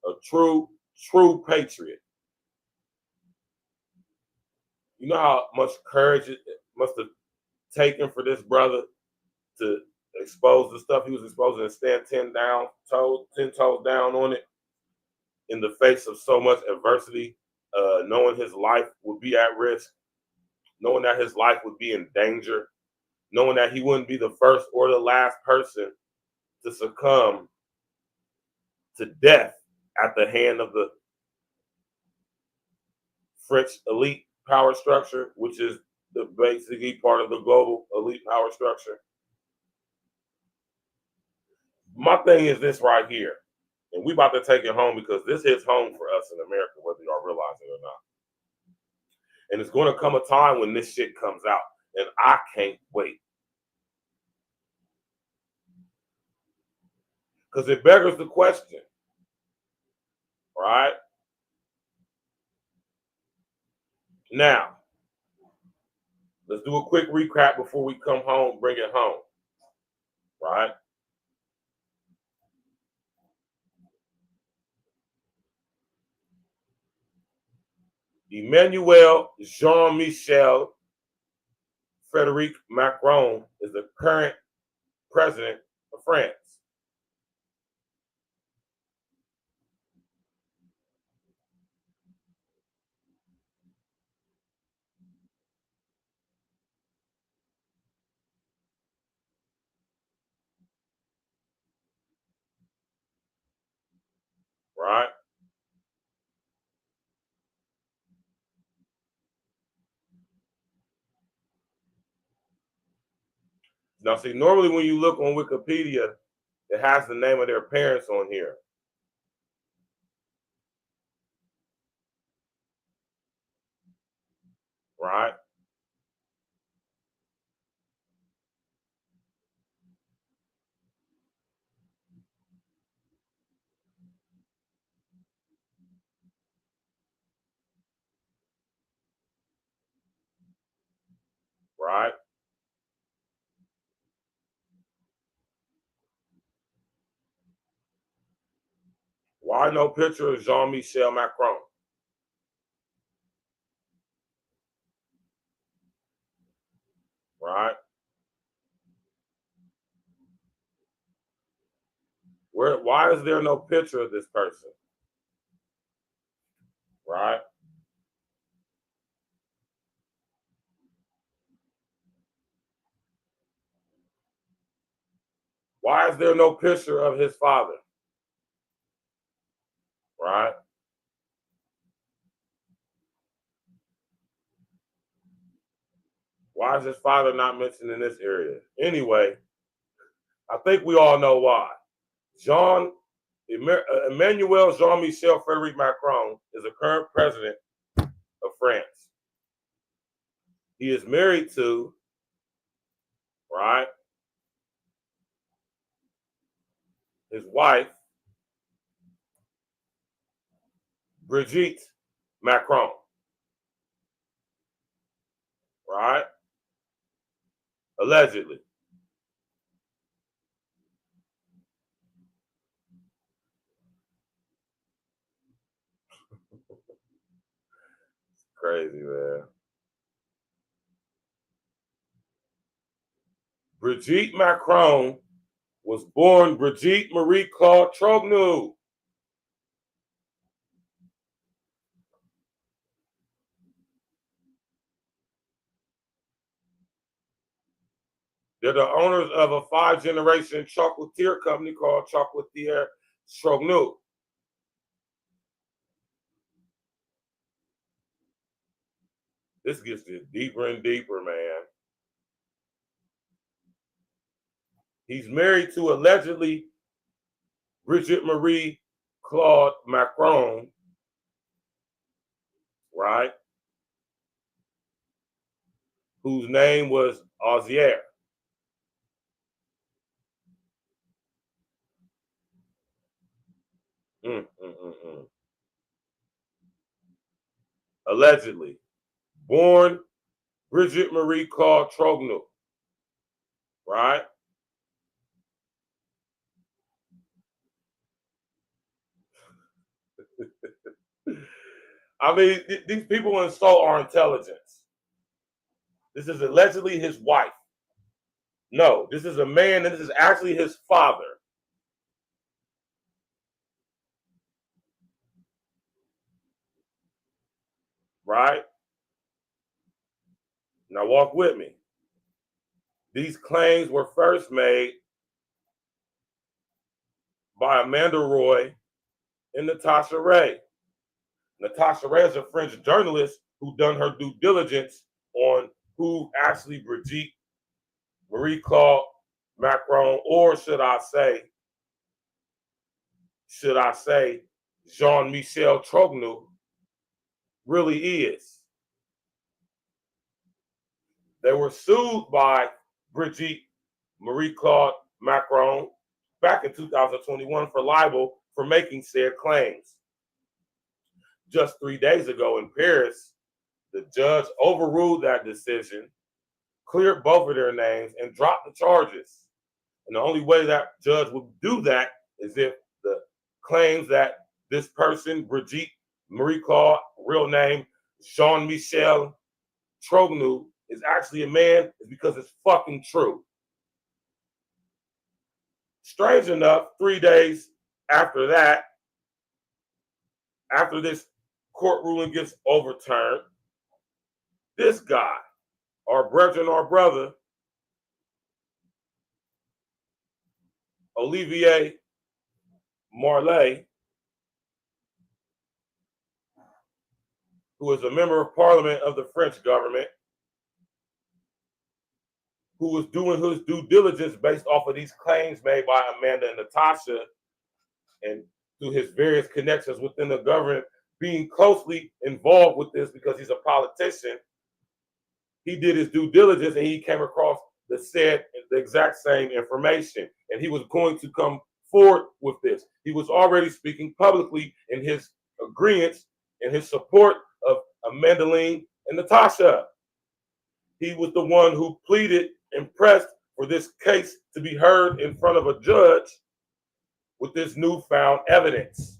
A true patriot. You know how much courage it must have taken for this brother to expose the stuff he was exposing and stand 10 toes down on it in the face of so much adversity knowing his life would be at risk, knowing that his life would be in danger, knowing that he wouldn't be the first or the last person to succumb to death at the hand of the French elite power structure, which is the basically part of the global elite power structure. My thing is this right here, and we about to take it home because this hits home for us in America, whether y'all realize it or not. And it's going to come a time when this shit comes out, and I can't wait. Because it beggars the question, right? Now, let's do a quick recap before we come home, bring it home, right? Emmanuel Jean-Michel Frédéric Macron is the current president of France. Right? Now, see, normally when you look on Wikipedia, it has the name of their parents on here. Right? Right? Why no picture of Jean-Michel Macron? Right? Why is there no picture of this person? Right? Why is there no picture of his father? Right? Why is his father not mentioned in this area? Anyway, I think we all know why. Emmanuel Jean-Michel Frédéric Macron is the current president of France. He is married to, right, his wife, Brigitte Macron. Right? Allegedly. Crazy, man. Brigitte Macron was born Brigitte Marie Claude Trogneau. They're the owners of a 5-generation chocolatier company called Chocolatier Trogneau. This gets deeper and deeper, man. He's married to allegedly Brigitte Marie Claude Macron, right? Whose name was Ozier. Allegedly. Born Brigitte Marie Claude Trogneau, right? I mean, these people insult our intelligence. This is allegedly his wife. No, this is a man, and this is actually his father. right? Now walk with me. These claims were first made by Amanda Roy and Natasha Ray. Natasha Ray is a French journalist who done her due diligence on who actually Brigitte Marie-Claude Macron, or should I say Jean-Michel Trogneux really is. They were sued by Brigitte Marie-Claude Macron back in 2021 for libel for making said claims. Just 3 days ago in Paris, the judge overruled that decision, cleared both of their names, and dropped the charges. And the only way that judge would do that is if the claims that this person, Brigitte Marie-Claude, real name Jean-Michel Trogneux, is actually a man, is because it's fucking true. Strange enough, 3 days after that, after this court ruling gets overturned, this guy, our brethren, our brother, Olivier Marley, who is a member of parliament of the French government, who was doing his due diligence based off of these claims made by Amanda and Natasha, and through his various connections within the government, being closely involved with this because he's a politician. He did his due diligence and he came across the exact same information, and he was going to come forward with this. He was already speaking publicly in his agreement and his support of Amandaline and Natasha. He was the one who pleaded and pressed for this case to be heard in front of a judge with this newfound evidence.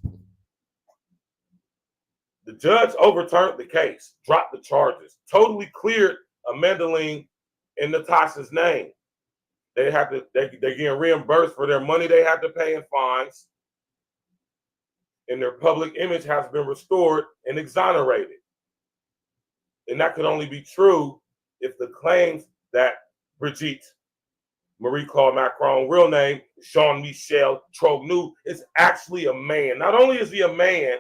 The judge overturned the case, dropped the charges, totally cleared Amandaline and Natasha's name. They're getting reimbursed for their money they had to pay in fines, and their public image has been restored and exonerated. And that could only be true if the claims that Brigitte Marie-Claude Macron, real name Jean-Michel Trogneux, is actually a man. Not only is he a man,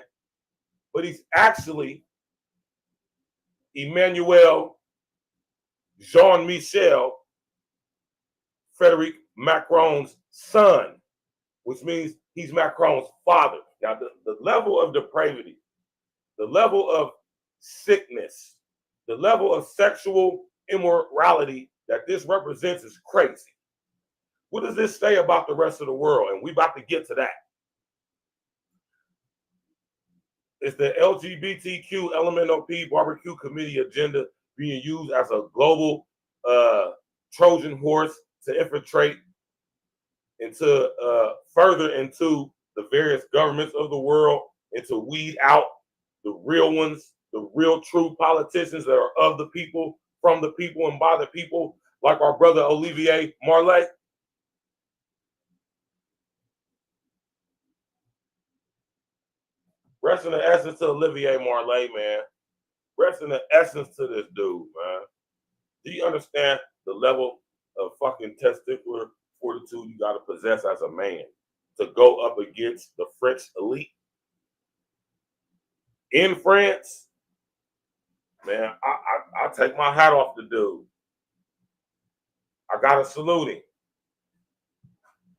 but he's actually Emmanuel Jean-Michel Frederic Macron's son, which means he's Macron's father. Now, the level of depravity, the level of sickness, the level of sexual immorality that this represents is crazy. What does this say about the rest of the world? And we about to get to that. Is the LGBTQ LMNOP barbecue committee agenda being used as a global Trojan horse to infiltrate into further into the various governments of the world and to weed out the real ones, the real true politicians that are of the people, from the people, and by the people, like our brother Olivier Marley? Rest in the essence to Olivier Marley, man. Rest in the essence to this dude, man. Do you understand the level of fucking testicular fortitude you got to possess as a man to go up against the French elite in France? Man, I take my hat off the dude. I gotta salute him,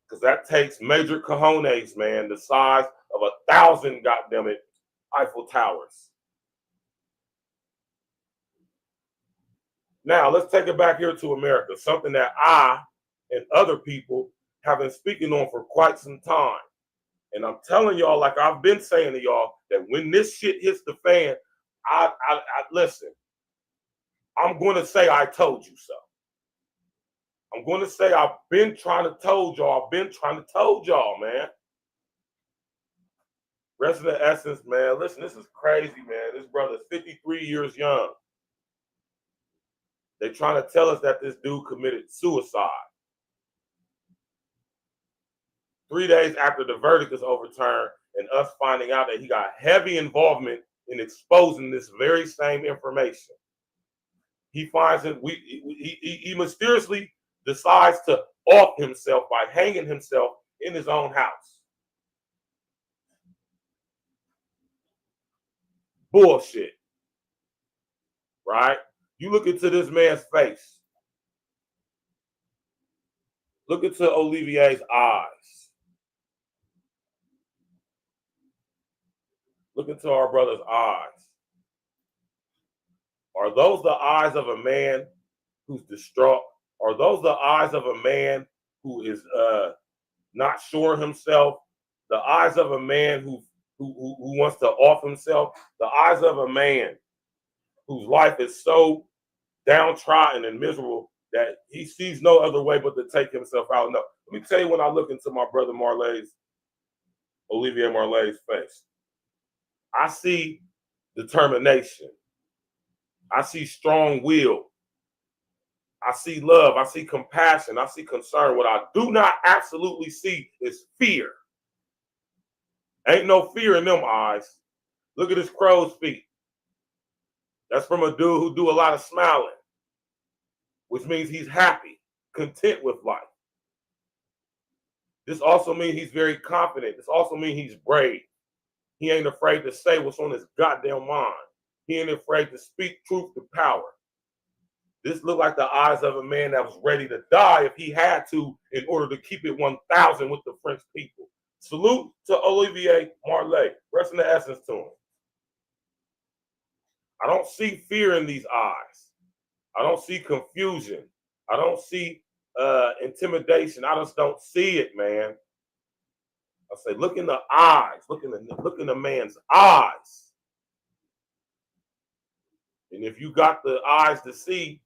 because that takes major cojones, man, the size of 1,000, goddammit, Eiffel Towers. Now, let's take it back here to America, something that I and other people have been speaking on for quite some time. And I'm telling y'all, like I've been saying to y'all, that when this shit hits the fan, I listen, I'm going to say I told you so. I'm going to say I've been trying to told y'all, man. Rest of the essence, man. Listen, this is crazy, man. This brother's 53 years young. They're trying to tell us that this dude committed suicide. 3 days after the verdict is overturned and us finding out that he got heavy involvement in exposing this very same information. He finds that he mysteriously decides to off himself by hanging himself in his own house. Bullshit. Right? You look into this man's face. Look into Olivier's eyes. Look into our brother's eyes. Are those the eyes of a man who's distraught? Are those the eyes of a man who is not sure himself? The eyes of a man who wants to off himself? The eyes of a man whose life is so downtrodden and miserable that he sees no other way but to take himself out? No. Let me tell you, when I look into my brother Olivier Marley's face, I see determination. I see strong will. I see love. I see compassion. I see concern. What I do not absolutely see is fear. Ain't no fear in them eyes. Look at his crow's feet. That's from a dude who do a lot of smiling, which means he's happy, content with life. This also means he's very confident. This also means he's brave. He ain't afraid to say what's on his goddamn mind. He ain't afraid to speak truth to power. This looked like the eyes of a man that was ready to die if he had to in order to keep it 1,000 with the French people. Salute to Olivier Marley. Rest in the essence to him. I don't see fear in these eyes. I don't see confusion. I don't see intimidation. I just don't see it, man. I say, look in the eyes. Look in the man's eyes. And if you got the eyes to see,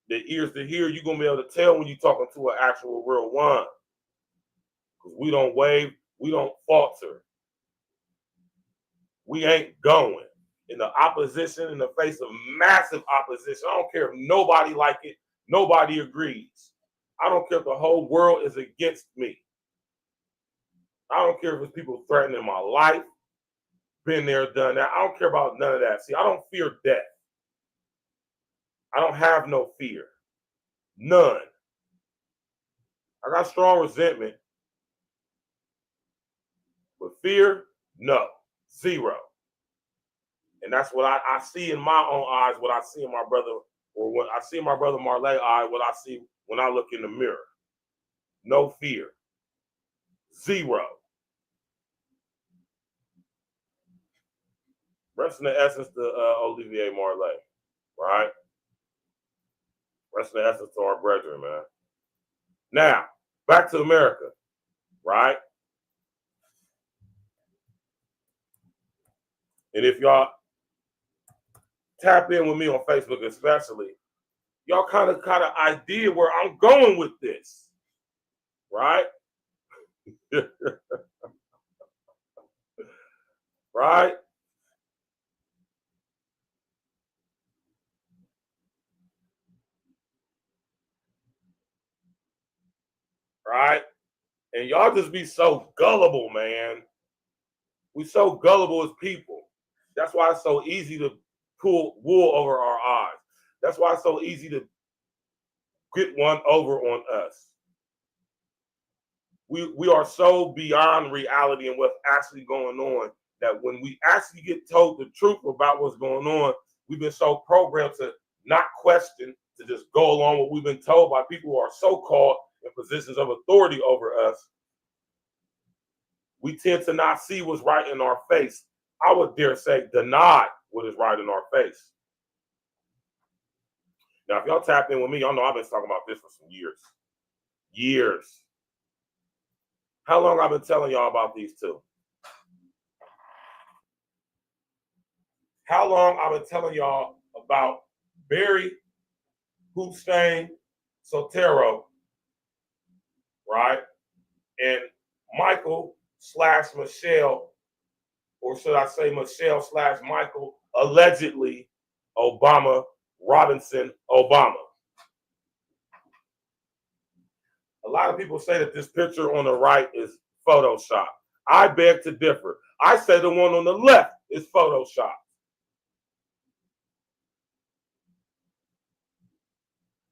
the ears to hear, you're going to be able to tell when you're talking to an actual real one. Because we don't wave, we don't falter. We ain't going. In the opposition, in the face of massive opposition, I don't care if nobody like it, nobody agrees. I don't care if the whole world is against me. I don't care if it's people threatening my life. Been there, done that. I don't care about none of that. See, I don't fear death. I don't have no fear. None. I got strong resentment. But fear, no. Zero. And that's what I see in my own eyes, what I see in my brother, or what I see in my brother Marley's eye, what I see when I look in the mirror. No fear. Zero. Rest in the essence to Olivier Marley, right? Rest in the essence to our brethren, man. Now, back to America, right? And if y'all tap in with me on Facebook especially, y'all kind of idea where I'm going with this, right? Right? Right? And y'all just be so gullible, man. We so gullible as people. That's why it's so easy to pull wool over our eyes. That's why it's so easy to get one over on us. We are so beyond reality and what's actually going on that when we actually get told the truth about what's going on, we've been so programmed to not question, to just go along with what we've been told by people who are so-called in positions of authority over us. We tend to not see what's right in our face. I would dare say deny what is right in our face. Now, if y'all tap in with me, y'all know I've been talking about this for some years. Years. How long I've been telling y'all about these two? How long I've been telling y'all about Barry Hussein Sotero, right? And Michael/Michelle, or should I say Michelle/Michael, allegedly Obama Robinson Obama. A lot of people say that this picture on the right is Photoshop. I beg to differ. I say the one on the left is Photoshop.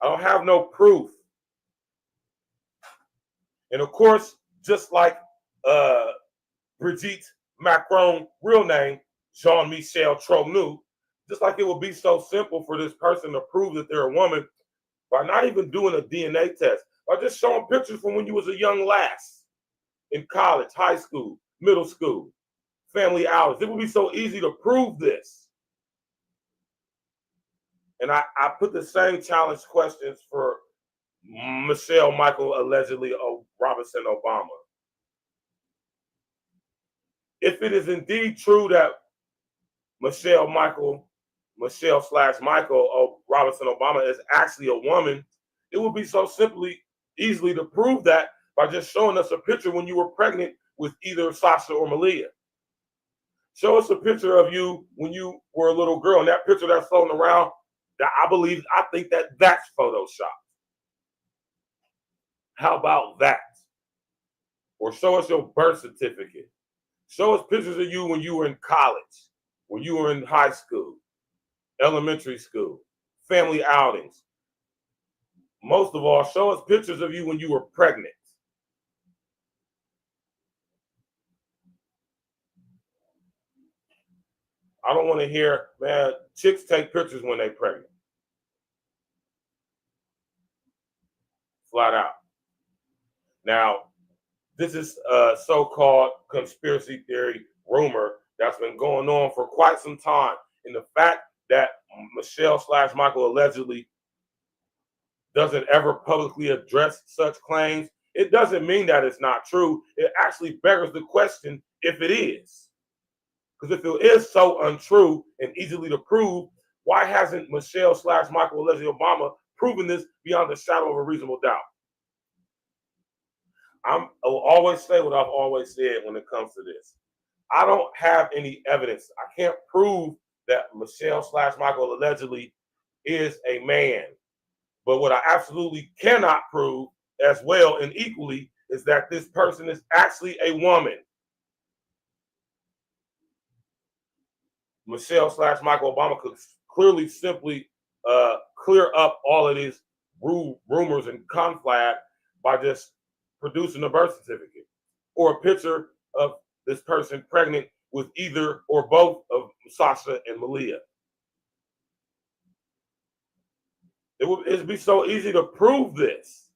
I don't have no proof. And of course, just like Brigitte Macron, real name, Jean-Michel Tronou, just like it would be so simple for this person to prove that they're a woman by not even doing a DNA test, by just showing pictures from when you was a young lass in college, high school, middle school, family outings. It would be so easy to prove this. And I put the same challenge questions for Michelle Michael, allegedly Robinson Obama. If it is indeed true that Michelle / Robinson Obama is actually a woman, it would be so easily to prove that by just showing us a picture when you were pregnant with either Sasha or Malia. Show us a picture of you when you were a little girl, and that picture that's floating around, that I think that's Photoshop. How about that? Or show us your birth certificate. Show us pictures of you when you were in college, when you were in high school, elementary school, family outings. Most of all, show us pictures of you when you were pregnant. I don't want to hear, man, chicks take pictures when they're pregnant. Flat out. Now, this is a so-called conspiracy theory rumor that's been going on for quite some time. And the fact that Michelle / Michael allegedly doesn't ever publicly address such claims, it doesn't mean that it's not true. It actually beggars the question if it is. Because if it is so untrue and easily to prove, why hasn't Michelle / Michael allegedly Obama proven this beyond the shadow of a reasonable doubt? I will always say what I've always said when it comes to this. I don't have any evidence. I can't prove that Michelle / Michael allegedly is a man. But what I absolutely cannot prove as well and equally is that this person is actually a woman. Michelle / Michael Obama could clearly simply clear up all of these rumors and conflab by just producing a birth certificate or a picture of this person pregnant with either or both of Sasha and Malia. It'd be so easy to prove this.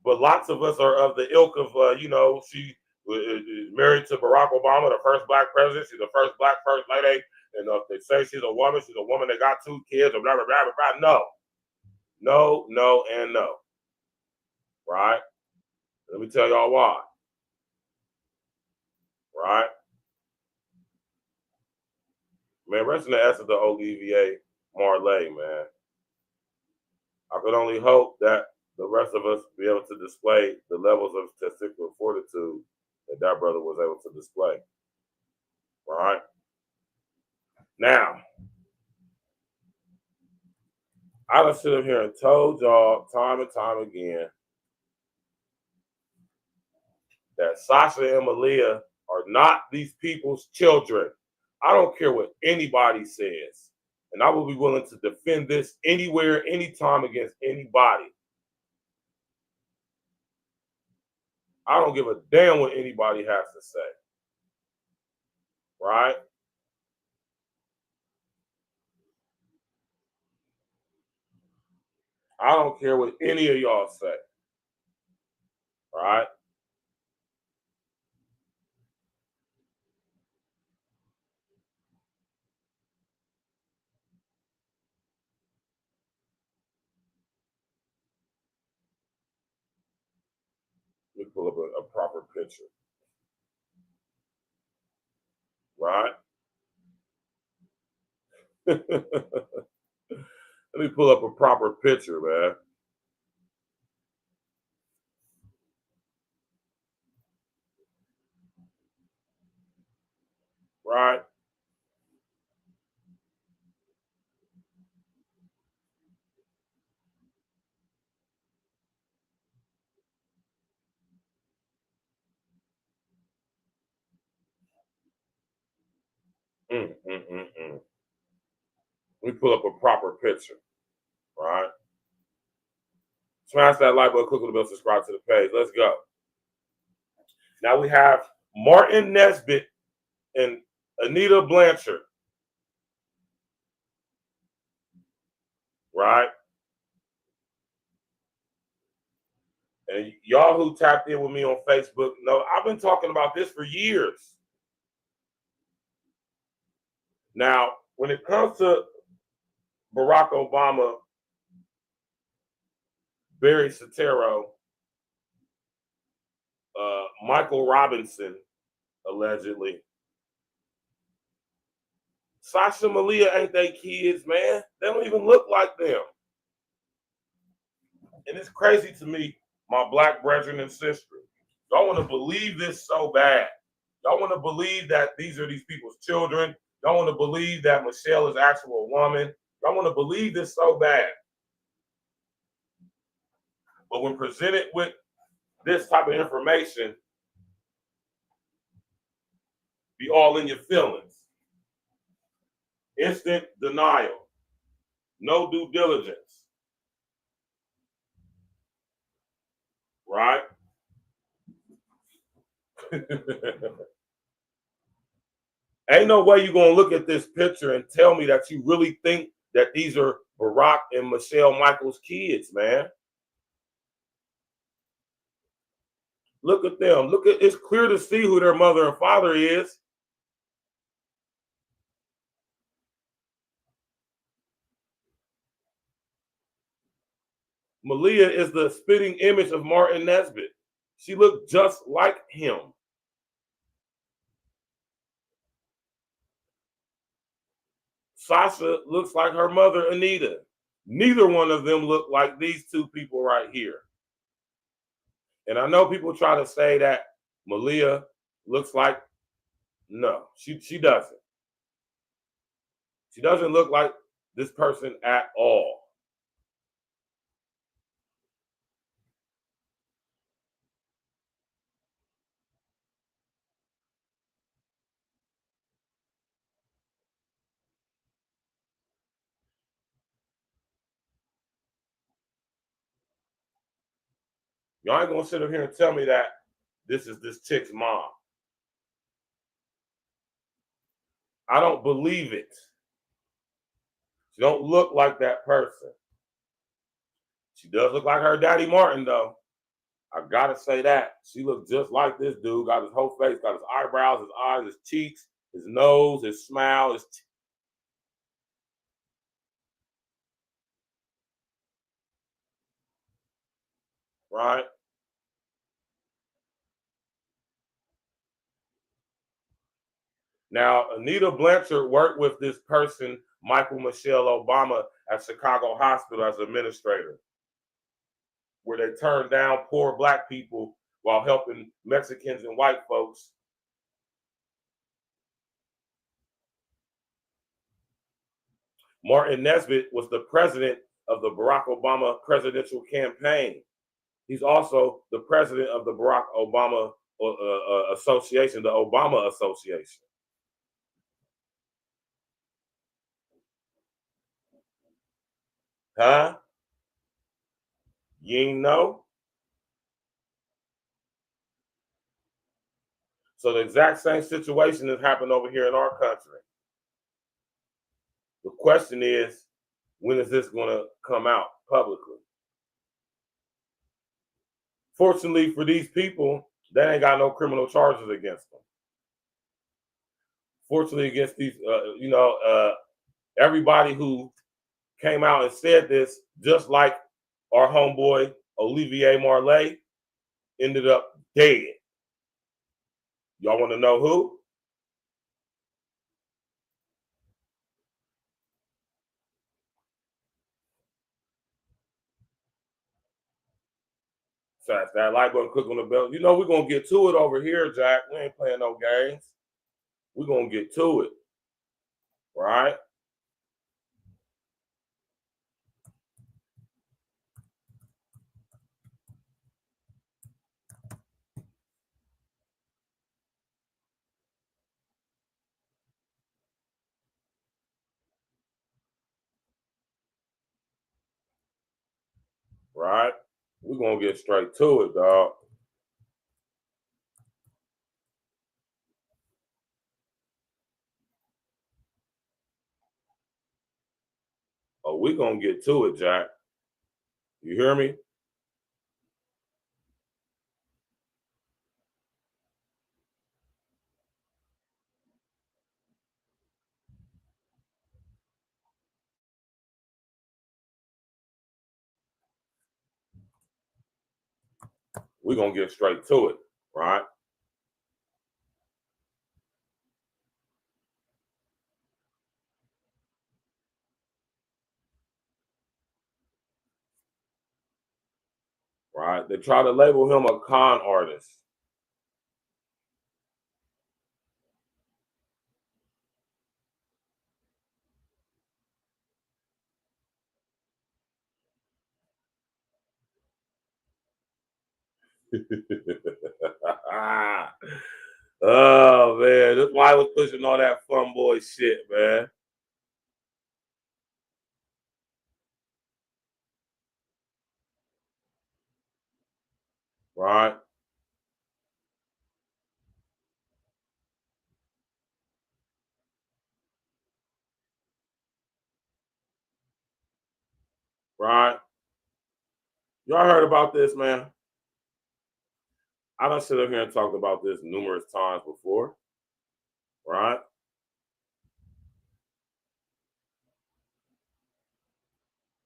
But lots of us are of the ilk of, she married to Barack Obama, the first black president. She's the first black first lady. And if they say she's a woman that got 2 kids or blah, blah, blah, blah, blah. No, no, and no. Right? Let me tell y'all why. Right? Man, rest in the essence of Olivier Marley, man. I could only hope that the rest of us be able to display the levels of testicular fortitude that brother was able to display. Right? Now, I done sit up here and told y'all time and time again that Sasha and Malia are not these people's children. I don't care what anybody says. And I will be willing to defend this anywhere, anytime against anybody. I don't give a damn what anybody has to say. Right? I don't care what any of y'all say. Right? Let me pull up a proper picture. Right? Let me pull up a proper picture, man. Right? We pull up a proper picture, right? Smash that like button, click on the bell, subscribe to the page. Let's go. Now we have Martin Nesbitt and Anita Blanchard, right? And y'all who tapped in with me on Facebook know I've been talking about this for years. Now, when it comes to Barack Obama, Barry Soetoro, Michael Robinson, allegedly, Sasha Malia ain't they kids, man. They don't even look like them. And it's crazy to me, my black brethren and sisters. Y'all want to believe this so bad. Y'all want to believe that these are these people's children. Y'all want to believe that Michelle is actually a woman. Y'all want to believe this so bad. But when presented with this type of information, be all in your feelings. Instant denial. No due diligence. Right? Ain't no way you're going to look at this picture and tell me that you really think that these are Barack and Michelle Michaels' kids, man. Look at them. It's clear to see who their mother and father is. Malia is the spitting image of Martin Nesbitt. She looked just like him. Sasha looks like her mother, Anita. Neither one of them look like these two people right here. And I know people try to say that Malia looks like, no, she doesn't. She doesn't look like this person at all. Y'all ain't gonna sit up here and tell me that this is this chick's mom. I don't believe it. She don't look like that person. She does look like her daddy Martin, though. I gotta say that. She looks just like this dude. Got his whole face, got his eyebrows, his eyes, his cheeks, his nose, his smile, his right? Now, Anita Blanchard worked with this person, Michael Michelle Obama, at Chicago Hospital as administrator, where they turned down poor black people while helping Mexicans and white folks. Martin Nesbitt was the president of the Barack Obama presidential campaign. He's also the president of the Barack Obama Association, the Obama Association. Huh? You ain't know? So the exact same situation has happened over here in our country. The question is, when is this going to come out publicly? Fortunately for these people, they ain't got no criminal charges against them. Fortunately against these, everybody who came out and said this, just like our homeboy Olivier Marley, ended up dead. Y'all want to know who? Smash that like button, click on the bell. You know we're going to get to it over here, Jack. We ain't playing no games. We're going to get to it. Right? right? We're gonna get straight to it, dog. Oh, we're gonna get to it, Jack. You hear me? We're gonna get straight to it, right? Right? They try to label him a con artist. Oh man, that's why I was pushing all that fun boy shit, man. Right? Right? Y'all heard about this, man? I done sit up here and talked about this numerous times before, right?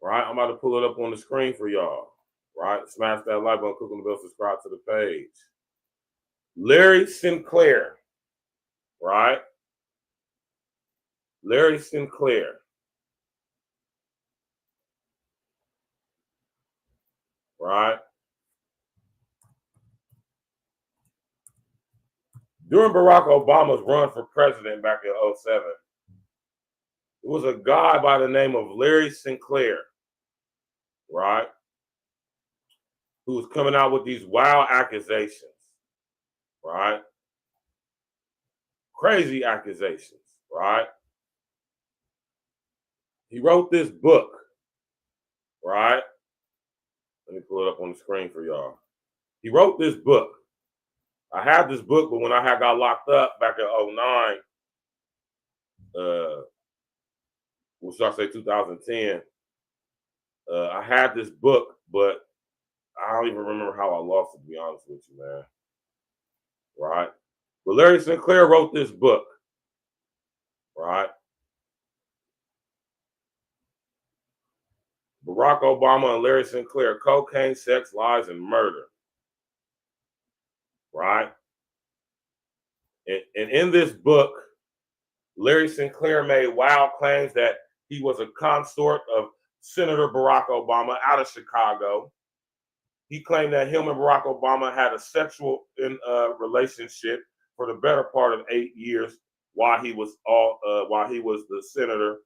Right? I'm about to pull it up on the screen for y'all. Right? Smash that like button, click on the bell, subscribe to the page. Larry Sinclair, right? Larry Sinclair. Right? During Barack Obama's run for president back in 2007, it was a guy by the name of Larry Sinclair, right, who was coming out with these wild accusations, right? Crazy accusations, right? He wrote this book, right? Let me pull it up on the screen for y'all. He wrote this book. I had this book, but when I got locked up back in 2009, well, should I say 2010, I had this book, but I don't even remember how I lost it, to be honest with you, man. Right? But Larry Sinclair wrote this book, right? Barack Obama and Larry Sinclair, Cocaine, Sex, Lies, and Murder, right? And in this book, Larry Sinclair made wild claims that he was a consort of Senator Barack Obama out of Chicago. He claimed that him and Barack Obama had a sexual relationship for the better part of 8 years while he was the senator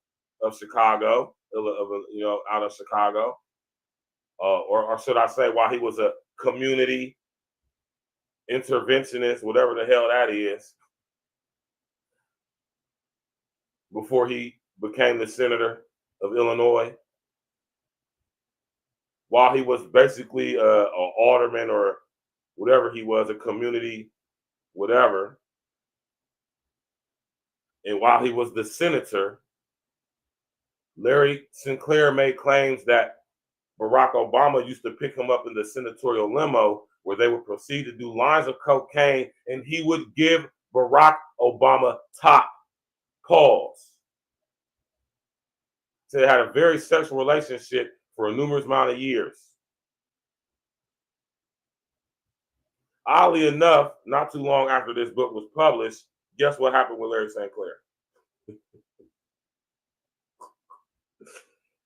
of Chicago, out of Chicago, or should I say, while he was a community interventionist, whatever the hell that is, before he became the senator of Illinois. While he was basically an alderman or whatever he was, a community whatever, and while he was the senator, Larry Sinclair made claims that Barack Obama used to pick him up in the senatorial limo where they would proceed to do lines of cocaine, and he would give Barack Obama top calls. So they had a very sexual relationship for a numerous amount of years. Oddly enough, not too long after this book was published, guess what happened with Larry Sinclair?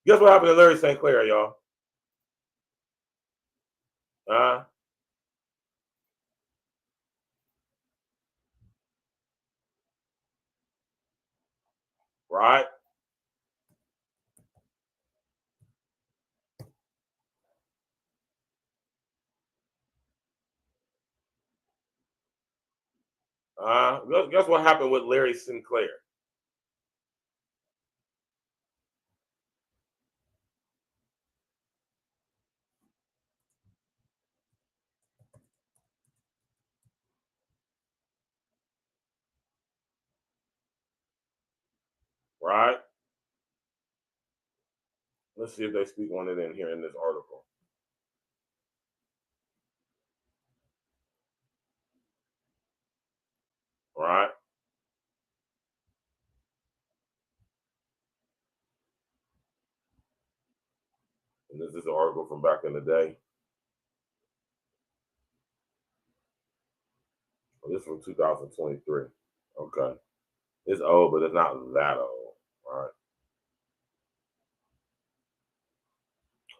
Guess what happened to Larry Sinclair, y'all? Right? Guess what happened with Larry Sinclair? right? Let's see if they speak on it in here in this article. Right? And this is an article from back in the day. This is from 2023. Okay. It's old, but it's not that old. Right?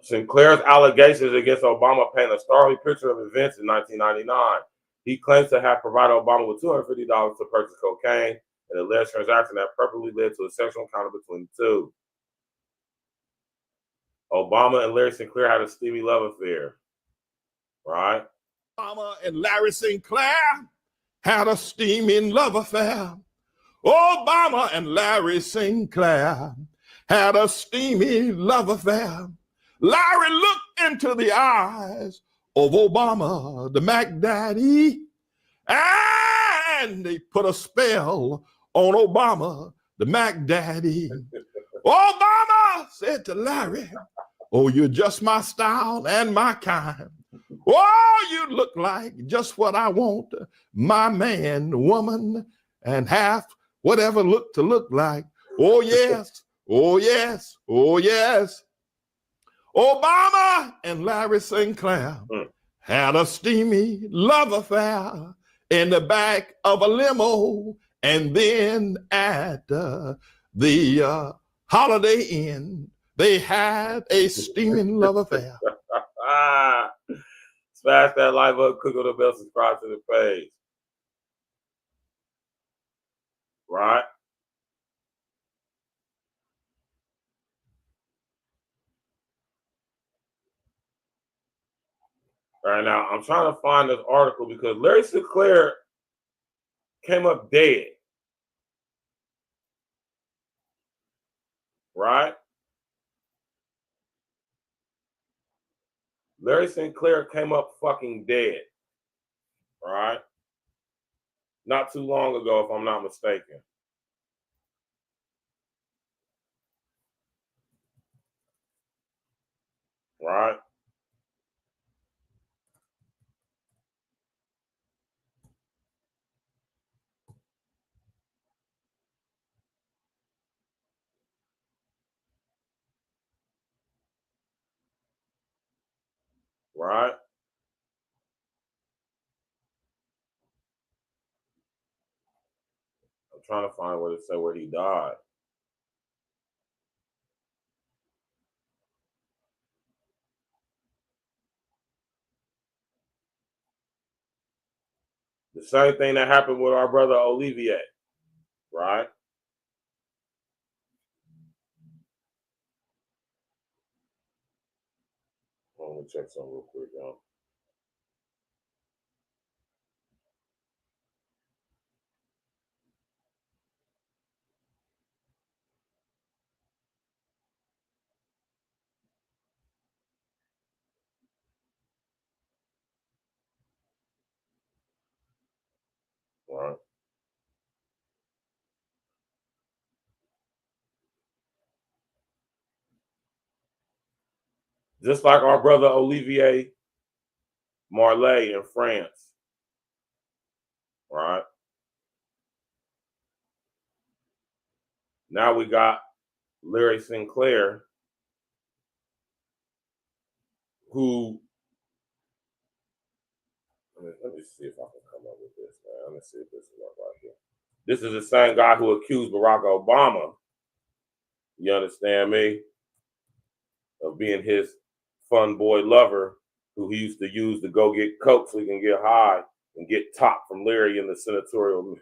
Sinclair's allegations against Obama paint a startling picture of events in 1999. He claims to have provided Obama with $250 to purchase cocaine, an alleged transaction that purporttedly led to a sexual encounter between the two. Obama and Larry Sinclair had a steamy love affair, right? Obama and Larry Sinclair had a steaming love affair. Obama and Larry Sinclair had a steamy love affair. Larry looked into the eyes of Obama, the Mac Daddy, and they put a spell on Obama, the Mac Daddy. Obama said to Larry, "Oh, you're just my style and my kind. Oh, you look like just what I want, my man, woman, and half whatever look to look like. Oh, yes, oh, yes, oh, yes." Obama and Larry Sinclair had a steamy love affair in the back of a limo, and then at the Holiday Inn, they had a steaming love affair. Smash that like up, click on the bell, subscribe to the page. Right? All right, now I'm trying to find this article because Larry Sinclair came up dead. Right? Larry Sinclair came up fucking dead. Right? Not too long ago, if I'm not mistaken. Right? Right? I'm trying to find where to say where he died. The same thing that happened with our brother Olivier. Right? Let me check something real quick, y'all. Right? Just like our brother Olivier Marley in France. Right? Now we got Larry Sinclair, who, let me see if I can come up with this, man. Let me see if this is up right here. This is the same guy who accused Barack Obama, you understand me, of being his fun boy lover, who he used to use to go get coke so he can get high and get top from Larry in the senatorial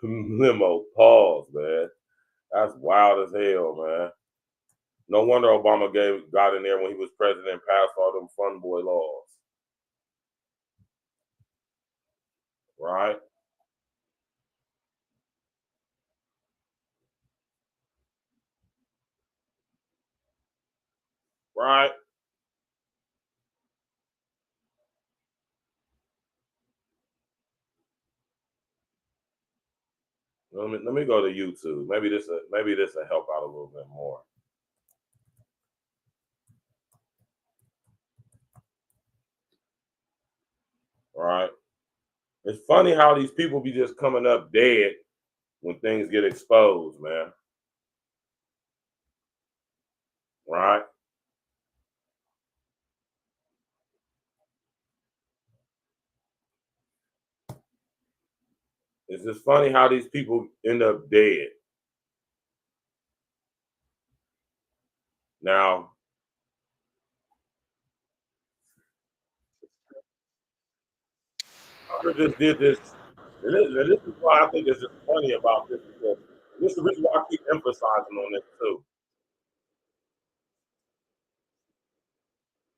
limo. Pause, man. That's wild as hell, man. No wonder Obama got in there when he was president and passed all them fun boy laws. Right? Right? Let me go to YouTube. Maybe this will help out a little bit more. All right. It's funny how these people be just coming up dead when things get exposed, man. Right? It's just funny how these people end up dead. Now, Tucker just did this, and this is why I think it's just funny about this, because this is the reason why I keep emphasizing on this too.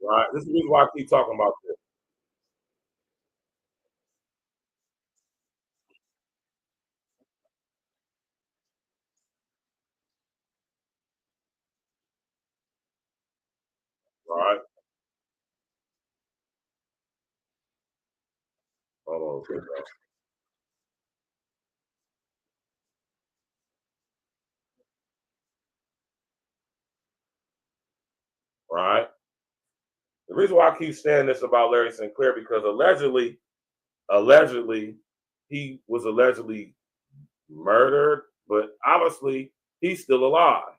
Right? This is the reason why I keep talking about this. Right? Hold on. Right? The reason why I keep saying this about Larry Sinclair, because allegedly, he was allegedly murdered, but obviously he's still alive.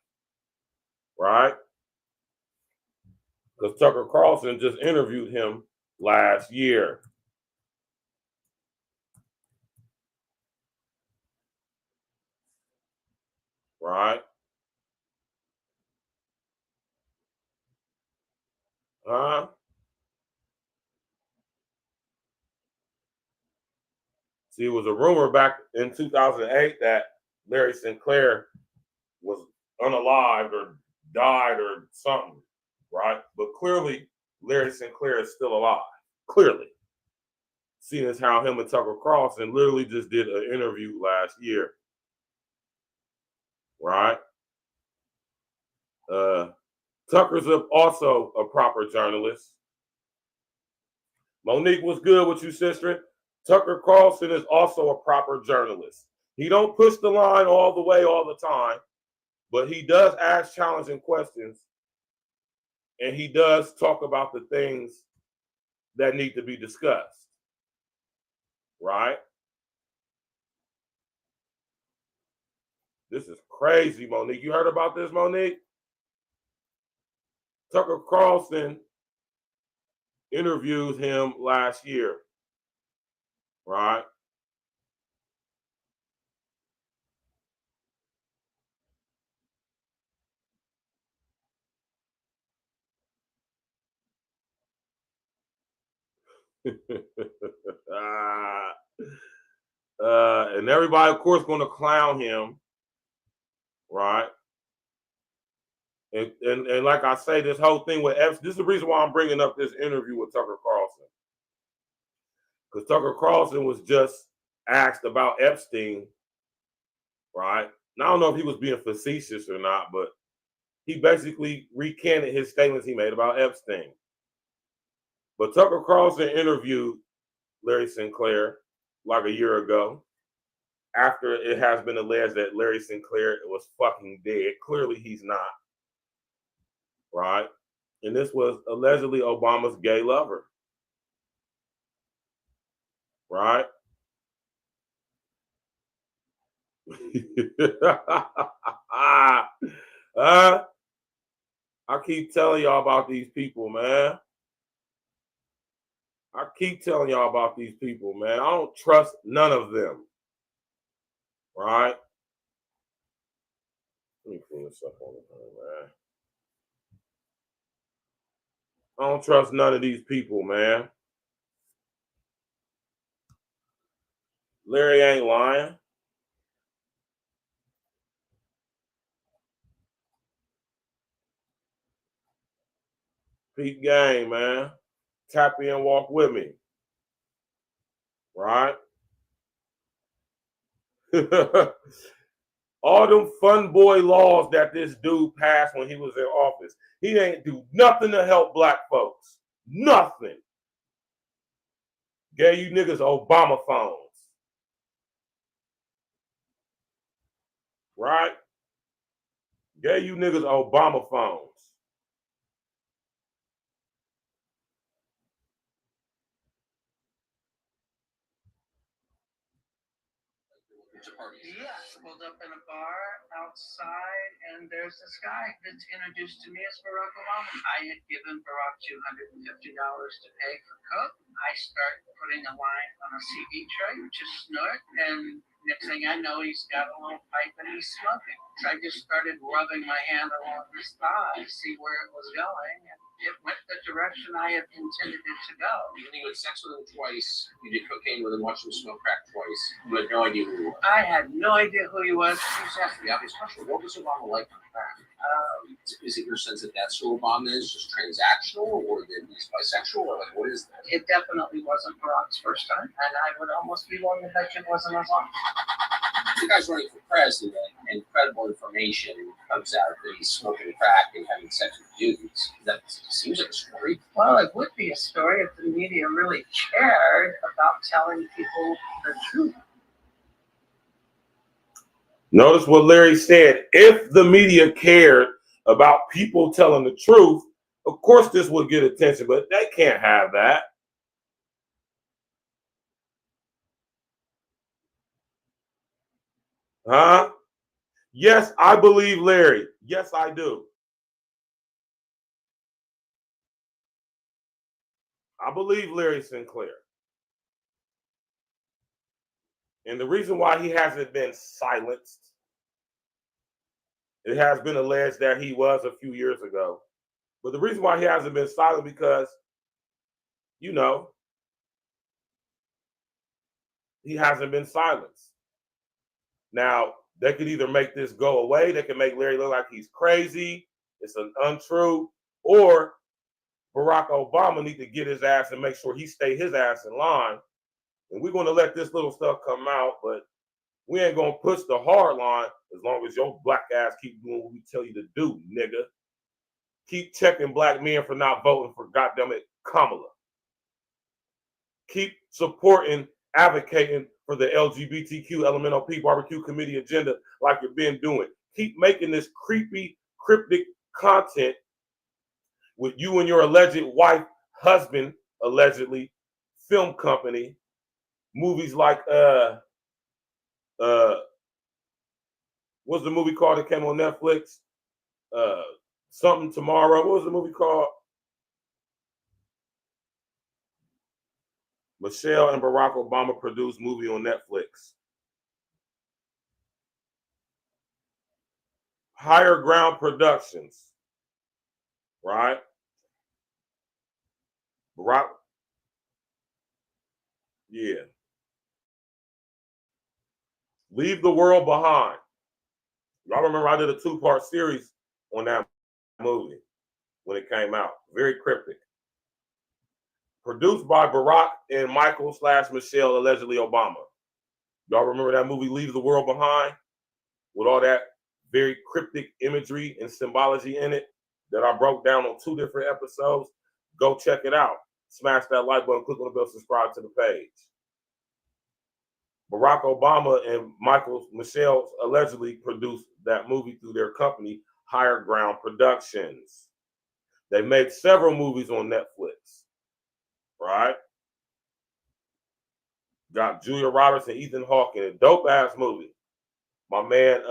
Right? Because Tucker Carlson just interviewed him last year. Right? Huh? See, it was a rumor back in 2008 that Larry Sinclair was unalived or died or something, right? But clearly, Larry Sinclair is still alive. Clearly. Seeing as how him and Tucker Carlson literally just did an interview last year. Right? Tucker's also a proper journalist. Monique, what's good with you, sister? Tucker Carlson is also a proper journalist. He don't push the line all the way all the time, but he does ask challenging questions, and he does talk about the things that need to be discussed. Right? This is crazy, Monique. You heard about this, Monique? Tucker Carlson interviewed him last year. Right? And everybody, of course, going to clown him. Right? And like I say, this whole thing with Epstein, this is the reason why I'm bringing up this interview with Tucker Carlson. Because Tucker Carlson was just asked about Epstein, right? And I don't know if he was being facetious or not, but he basically recanted his statements he made about Epstein. But Tucker Carlson interviewed Larry Sinclair like a year ago, after it has been alleged that Larry Sinclair was fucking dead. Clearly he's not. Right? And this was allegedly Obama's gay lover. Right? I keep telling y'all about these people, man. I keep telling y'all about these people, man. I don't trust none of them. Right? Let me clean this up on the phone, man. I don't trust none of these people, man. Larry ain't lying. Peep game, man. Tap in, walk with me. Right? All them fun boy laws that this dude passed when he was in office, he ain't do nothing to help black folks. Nothing. Gave you niggas Obama phones. right? Gave you niggas Obama phones. Yeah, pulled up in a bar outside, and there's this guy that's introduced to me as Barack Obama. I had given Barack $250 to pay for coke. I start putting a line on a CD tray, which is snort, and next thing I know, he's got a little pipe and he's smoking. So I just started rubbing my hand along his thigh to see where it was going, and it went the direction I had intended it to go. You had sex with him twice, you did cocaine with him, watched him smoke crack twice. You had no idea who he was. I had no idea who he was. Just ask the obvious question: what was Obama like on crack? Is it your sense that that's who Obama is, just transactional, or that he's bisexual, or like what is that? It definitely wasn't Barack's first time, and I would almost be willing to bet it wasn't as long. The guy's running for president, and credible information comes out that he's smoking crack and having sex with dudes. That seems like a story. Well, it would be a story if the media really cared about telling people the truth. Notice what Larry said. If the media cared about people telling the truth, of course this would get attention, but they can't have that. Huh? Yes, I believe Larry. Yes, I do. I believe Larry Sinclair. And the reason why he hasn't been silenced, it has been alleged that he was a few years ago. But the reason why he hasn't been silent because, you know, he hasn't been silenced. Now, they could either make this go away, they can make Larry look like he's crazy, it's an untrue, or Barack Obama need to get his ass and make sure he stay his ass in line. And we're going to let this little stuff come out, but we ain't going to push the hard line as long as your black ass keep doing what we tell you to do, nigga. Keep checking black men for not voting for goddammit Kamala. Keep supporting, advocating for the LGBTQ LMNOP barbecue committee agenda like you've been doing. Keep making this creepy, cryptic content with you and your alleged wife, husband, allegedly, film company, movies like what's the movie called that came on Netflix? Something Tomorrow. What was the movie called? Michelle and Barack Obama produced movie on Netflix. Higher Ground Productions. Right? Barack. Yeah. Leave the World Behind. Y'all remember I did a 2-part series on that movie when it came out. Very cryptic. Produced by Barack and Michael/Michelle, allegedly Obama. Y'all remember that movie, Leave the World Behind? With all that very cryptic imagery and symbology in it that I broke down on 2 different episodes. Go check it out. Smash that like button, click on the bell, subscribe to the page. Barack Obama and Michelle allegedly produced that movie through their company, Higher Ground Productions. They made several movies on Netflix, right? Got Julia Roberts and Ethan Hawke in a dope-ass movie. My man,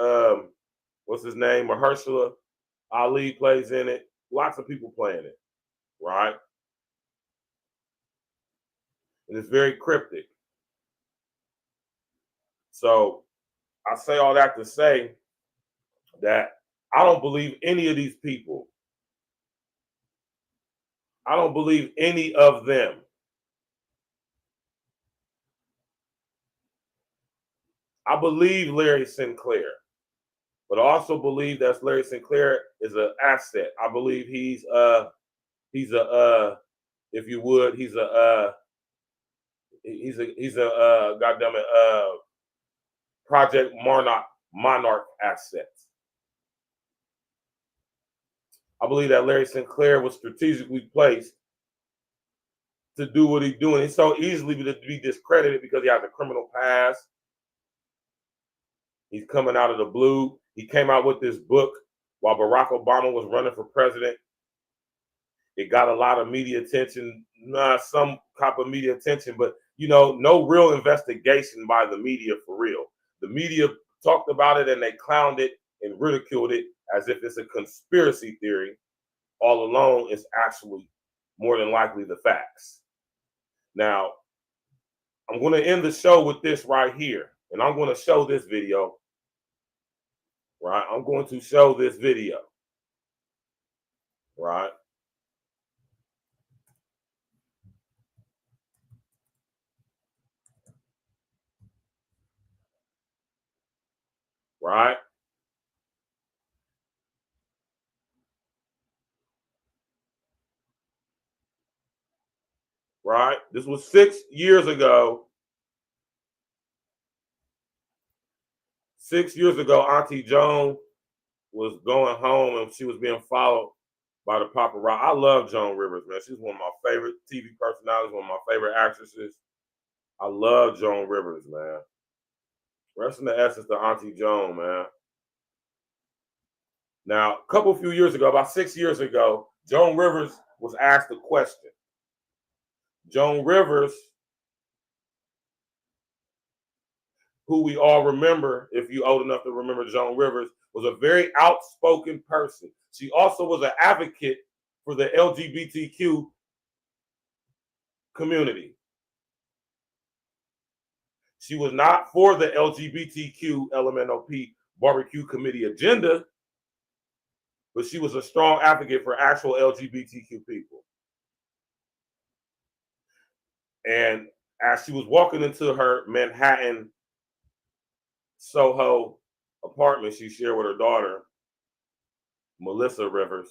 what's his name? Mahershala Ali plays in it. Lots of people playing it, right? And it's very cryptic. So I say all that to say that I don't believe any of these people. I don't believe any of them. I believe Larry Sinclair, but I also believe that Larry Sinclair is an asset. I believe he's a if you would, he's a goddamn it, Project Monarch asset. I believe that Larry Sinclair was strategically placed to do what he's doing. It's so easily to be discredited because he has a criminal past. He's coming out of the blue. He came out with this book while Barack Obama was running for president. It got a lot of media attention, some type of media attention, but you know, no real investigation by the media for real. The media talked about it and they clowned it and ridiculed it as if it's a conspiracy theory. All along, it's actually more than likely the facts. Now, I'm going to end the show with this right here, and I'm going to show this video. Right? I'm going to show this video. Right? Right? Right? This was 6 years ago. 6 years ago, Auntie Joan was going home and she was being followed by the paparazzi. I love Joan Rivers, man. She's one of my favorite TV personalities, one of my favorite actresses. I love Joan Rivers, man. Rest in the essence to Auntie Joan, man. Now, a few years ago, about 6 years ago, Joan Rivers was asked a question. Joan Rivers, who we all remember, if you're old enough to remember Joan Rivers, was a very outspoken person. She also was an advocate for the LGBTQ community. She was not for the LGBTQ LMNOP barbecue committee agenda, but she was a strong advocate for actual LGBTQ people. And as she was walking into her Manhattan Soho apartment she shared with her daughter, Melissa Rivers,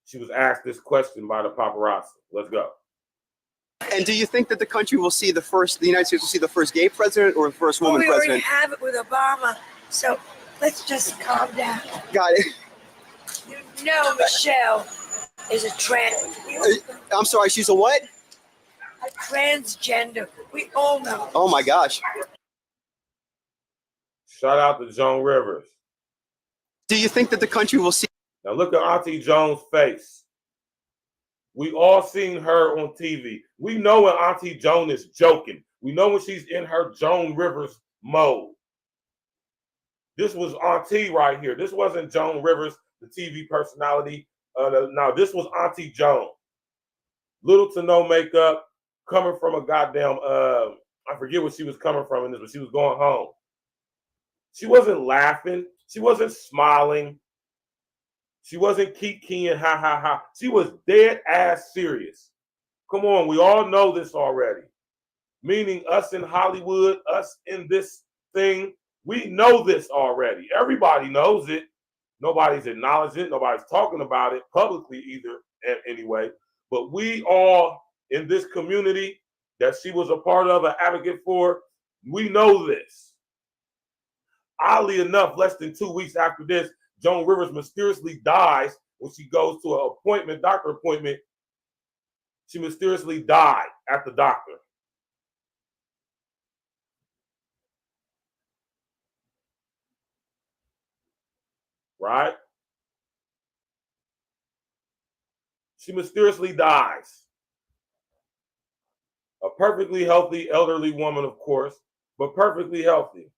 she was asked this question by the paparazzi. Let's go. And do you think that the country will see the United States will see the first gay president or the first woman president? We already have it with Obama, so let's just calm down. Got it. You know Michelle is a trans. I'm sorry, she's a what? A transgender. We all know. Oh my gosh. Shout out to Joan Rivers. Do you think that the country will see? Now look at Auntie Joan's face. We all seen her on TV. We know when Auntie Joan is joking. We know when she's in her Joan Rivers mode. This was Auntie right here. This wasn't Joan Rivers, the TV personality. No, this was Auntie Joan. Little to no makeup, coming from a goddamn, I forget what she was coming from in this, but she was going home. She wasn't laughing. She wasn't smiling. She wasn't kikiing, ha, ha, ha. She was dead ass serious. Come on, we all know this already. Meaning us in Hollywood, us in this thing, we know this already. Everybody knows it. Nobody's acknowledged it. Nobody's talking about it publicly either, anyway. But we all in this community that she was a part of, an advocate for, we know this. Oddly enough, less than 2 weeks after this, Joan Rivers mysteriously dies when she goes to an appointment, doctor appointment. She mysteriously died at the doctor. Right? She mysteriously dies. A perfectly healthy elderly woman, of course, but perfectly healthy.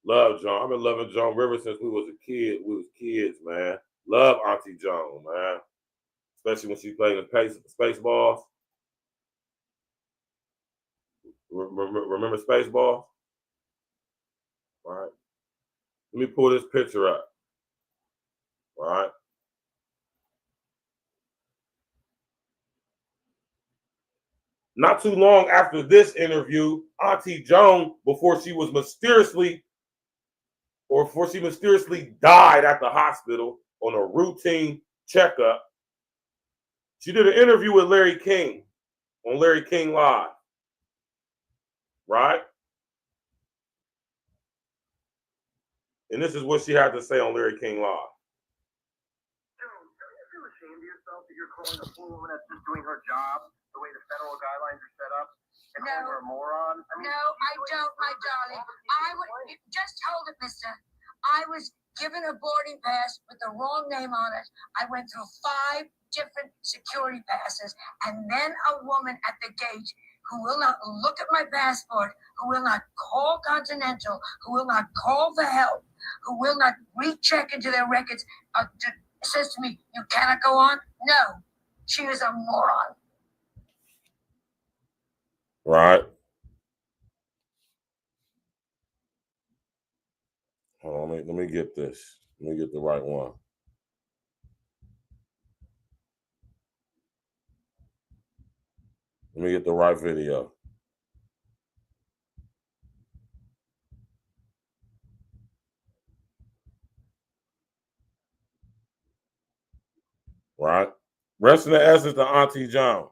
Love Joan. I've been loving Joan Rivers since we was a kid. We was kids, man. Love Auntie Joan, man. Especially when she played in Spaceballs. Remember Spaceballs? All right. Let me pull this picture up. All right. Not too long after this interview, Auntie Joan, before she mysteriously died at the hospital, on a routine checkup. She did an interview with Larry King on Larry King Live, right? And this is what she had to say on Larry King Live. Ashamed of yourself that you're calling a poor woman that's just doing her job the way the federal guidelines are set up and calling her a moron? I mean, no, I don't, my darling. Just hold it, mister. I was given a boarding pass with the wrong name on it. I went through 5 different security passes, and then a woman at the gate who will not look at my passport, who will not call Continental, who will not call for help, who will not recheck into their records, says to me, "You cannot go on." No, she is a moron. Right. Hold on, let me get this. Let me get the right one. Let me get the right video. Right. Rest in the essence to Auntie John.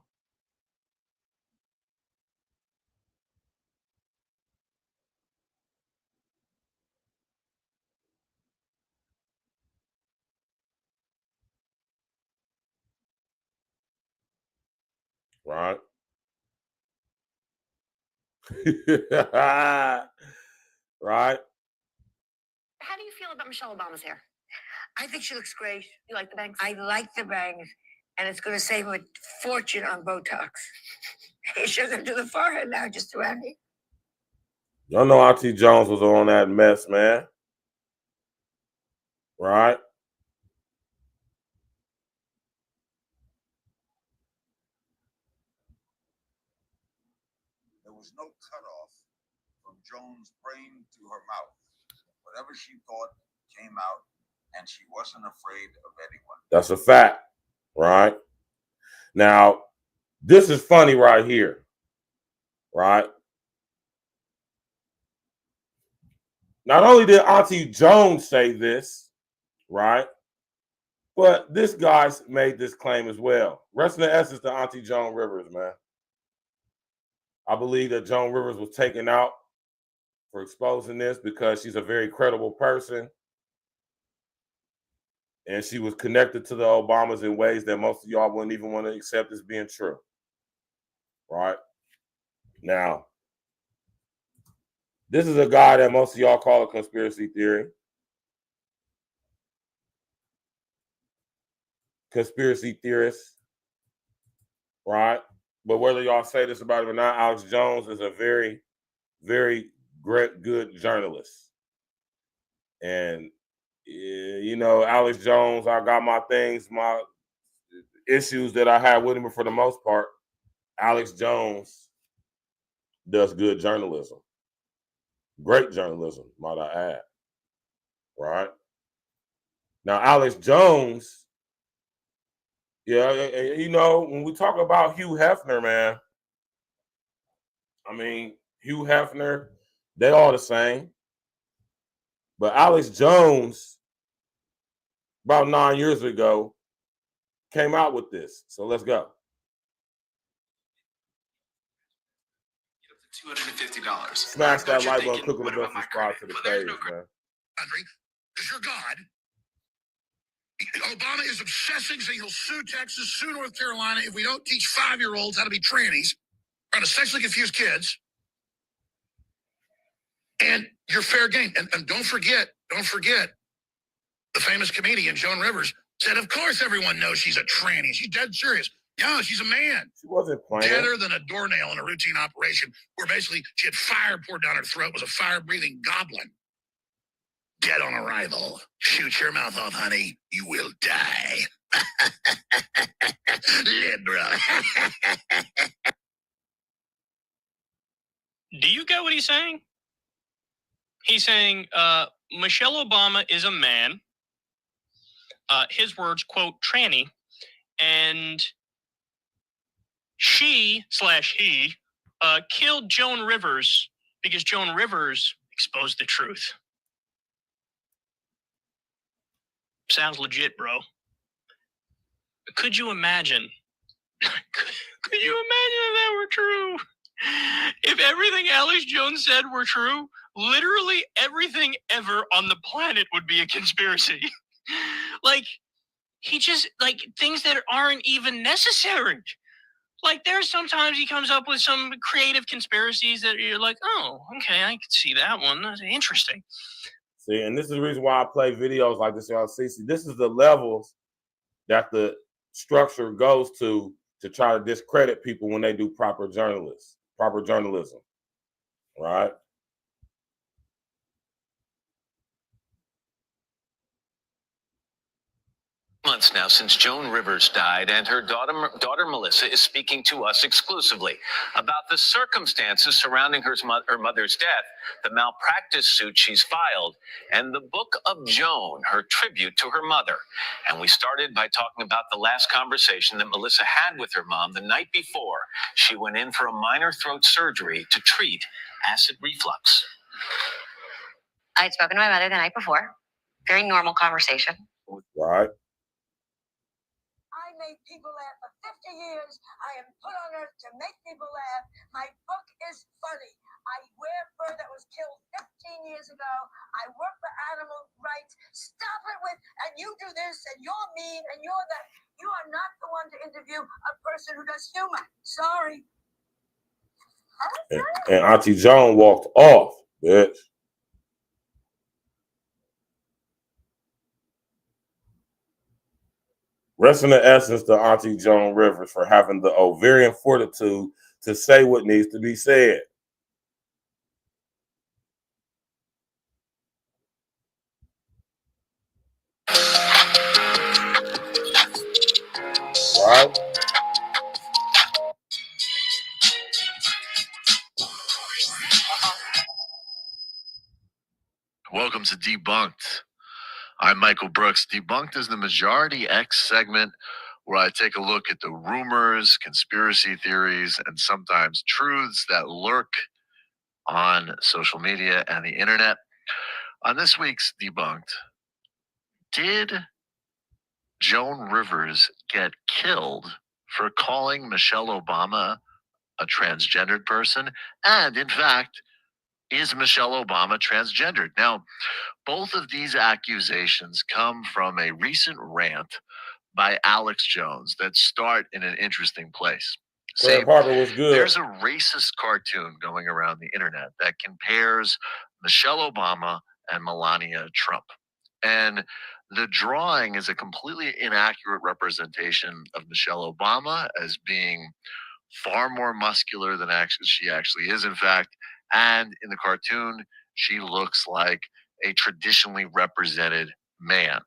Right. Right. How do you feel about Michelle Obama's hair? I think she looks great. You like the bangs? I like the bangs, and it's going to save a fortune on Botox. She's going to do the forehead now, just around me. Y'all know Auntie Jones was on that mess, man. Right? There was no cutoff from Jones' brain to her mouth. Whatever she thought came out, and she wasn't afraid of anyone. That's a fact, right? Now, this is funny right here, right? Not only did Auntie Jones say this, right? But this guy made this claim as well. Rest in the essence to Auntie Joan Rivers, man. I believe that Joan Rivers was taken out for exposing this because she's a very credible person. And she was connected to the Obamas in ways that most of y'all wouldn't even want to accept as being true. Right? Now, this is a guy that most of y'all call a conspiracy theory. Conspiracy theorist. Right? But whether y'all say this about him or not, Alex Jones is a very, very great, good journalist. And, you know, Alex Jones, I got my things, my issues that I had with him, but for the most part, Alex Jones does good journalism. Great journalism, might I add. Right? Now, Alex Jones, yeah, you know, when we talk about Hugh Hefner, man, I mean, Hugh Hefner, they all the same. But Alex Jones, about 9 years ago, came out with this. So let's go. $250. Smash that like button, click on the bell, subscribe to the page, man. Because you're God. Obama is obsessing, saying he'll sue Texas, sue North Carolina if we don't teach 5-year-olds how to be trannies, trying to sexually confuse kids. And you're fair game. And don't forget, the famous comedian Joan Rivers said, of course everyone knows she's a tranny. She's dead serious. No, she's a man. She wasn't playing. Deader than a doornail in a routine operation where basically she had fire poured down her throat, was a fire-breathing goblin. Dead on arrival. Shoot your mouth off, honey. You will die. Liberal. Do you get what he's saying? He's saying Michelle Obama is a man. His words, quote, tranny. And she/he killed Joan Rivers because Joan Rivers exposed the truth. Sounds legit, bro. Could you imagine? Could you imagine if that were true? If everything Alex Jones said were true, literally everything ever on the planet would be a conspiracy. Like, he just, like, things that aren't even necessary. Like, there's sometimes he comes up with some creative conspiracies that you're like, oh, okay, I can see that one. That's interesting. See, and this is the reason why I play videos like this, y'all see. See, this is the levels that the structure goes to try to discredit people when they do proper journalism, right? Months now since Joan Rivers died, and her daughter Melissa is speaking to us exclusively about the circumstances surrounding her mother's death, the malpractice suit she's filed, and the Book of Joan, her tribute to her mother. And we started by talking about the last conversation that Melissa had with her mom the night before she went in for a minor throat surgery to treat acid reflux. I had spoken to my mother the night before. Very normal conversation. Right. I made people laugh for 50 years. I am put on earth to make people laugh. My book is funny. I wear fur that was killed 15 years ago. I work for animal rights. Stop it with, and you do this, and you're mean, and you're that. You are not the one to interview a person who does humor. Sorry. And Auntie Joan walked off, bitch. Rest in the essence to Auntie Joan Rivers for having the ovarian fortitude to say what needs to be said. Right? Welcome to Debunked. I'm Michael Brooks. Debunked is the Majority X segment where I take a look at the rumors, conspiracy theories, and sometimes truths that lurk on social media and the internet. On this week's Debunked, did Joan Rivers get killed for calling Michelle Obama a transgendered person? And in fact, is Michelle Obama transgendered? Now, both of these accusations come from a recent rant by Alex Jones that start in an interesting place. Craig Harper was good. There's a racist cartoon going around the internet that compares Michelle Obama and Melania Trump. And the drawing is a completely inaccurate representation of Michelle Obama as being far more muscular than she actually is, in fact. And in the cartoon, she looks like a traditionally represented man.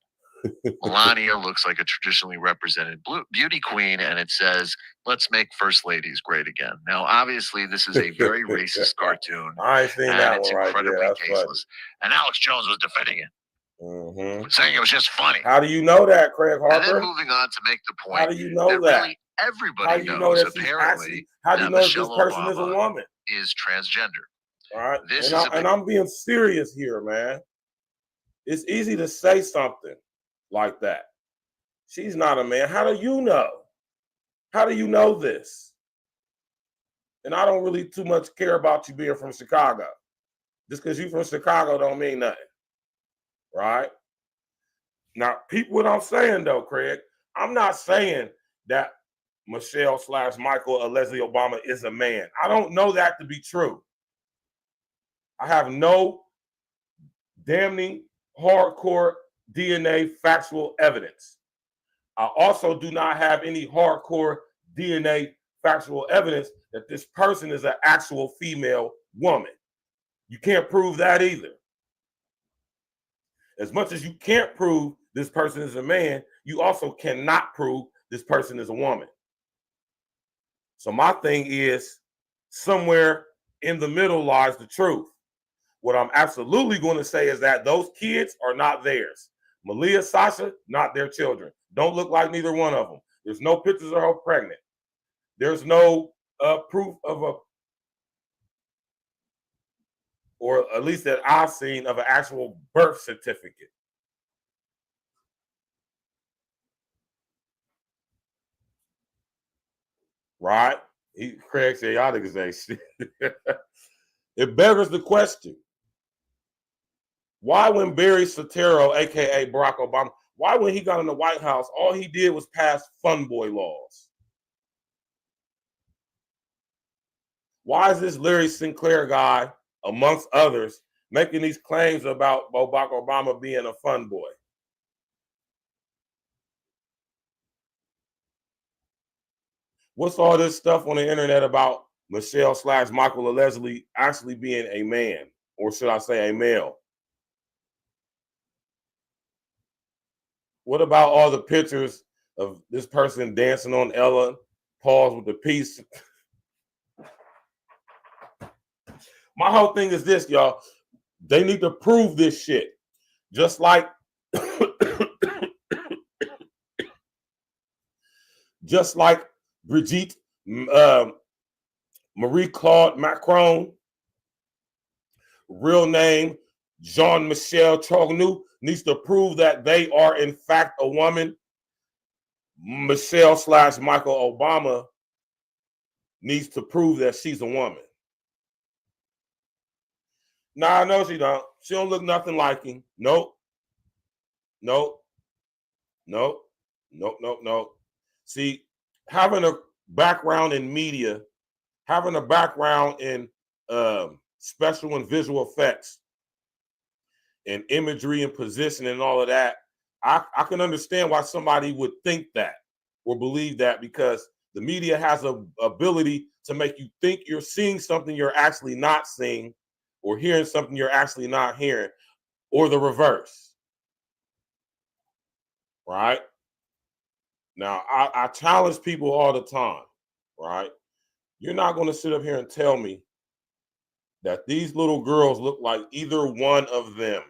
Melania looks like a traditionally represented beauty queen, and it says, "Let's make first ladies great again." Now, obviously, this is a very racist cartoon. I ain't seen and that it's one right incredibly there. tasteless. And Alex Jones was defending it, saying it was just funny. How do you know that, Craig Harper? And then moving on to make the point, how do you know that? Really everybody how do you know knows that apparently how do you know Michelle that this person Obama is a woman? Is transgender. All right, This and I'm being serious here, man. It's easy to say something like that. She's not a man. How do you know? How do you know this? And I don't really too much care about you being from Chicago. Just because you're from Chicago don't mean nothing. Right? Now, peep what I'm saying, though, Craig. I'm not saying that Michelle/Michael or Leslie Obama is a man. I don't know that to be true. I have no damning hardcore DNA factual evidence. I also do not have any hardcore DNA factual evidence that this person is an actual female woman. You can't prove that either. As much as you can't prove this person is a man, you also cannot prove this person is a woman. So my thing is, somewhere in the middle lies the truth. What I'm absolutely going to say is that those kids are not theirs. Malia, Sasha, not their children. Don't look like neither one of them. There's no pictures of her pregnant. There's no proof of or at least that I've seen, of an actual birth certificate. right? Craig said, y'all niggas ain't shit. It beggars the question. Why when Barry Soetoro, a.k.a. Barack Obama, why when he got in the White House, all he did was pass FUNBOY laws? Why is this Larry Sinclair guy, amongst others, making these claims about Barack Obama being a fun boy? What's all this stuff on the internet about Michelle/Michael allegedly actually being a man, or should I say a male? What about all the pictures of this person dancing on Ella, pause with the piece? My whole thing is this, y'all. They need to prove this shit. Just like Brigitte Marie-Claude Macron, real name Jean-Michel Trogneux, needs to prove that they are in fact a woman. Michelle/Michael Obama needs to prove that she's a woman. Nah, no, she don't. She don't look nothing like him. Nope. Nope. Nope. Nope. Nope. Nope. See, having a background in media, having a background in special and visual effects and imagery and position and all of that, I can understand why somebody would think that or believe that, because the media has an ability to make you think you're seeing something you're actually not seeing, or hearing something you're actually not hearing, or the reverse. Right? Now, I challenge people all the time, right? You're not going to sit up here and tell me that these little girls look like either one of them.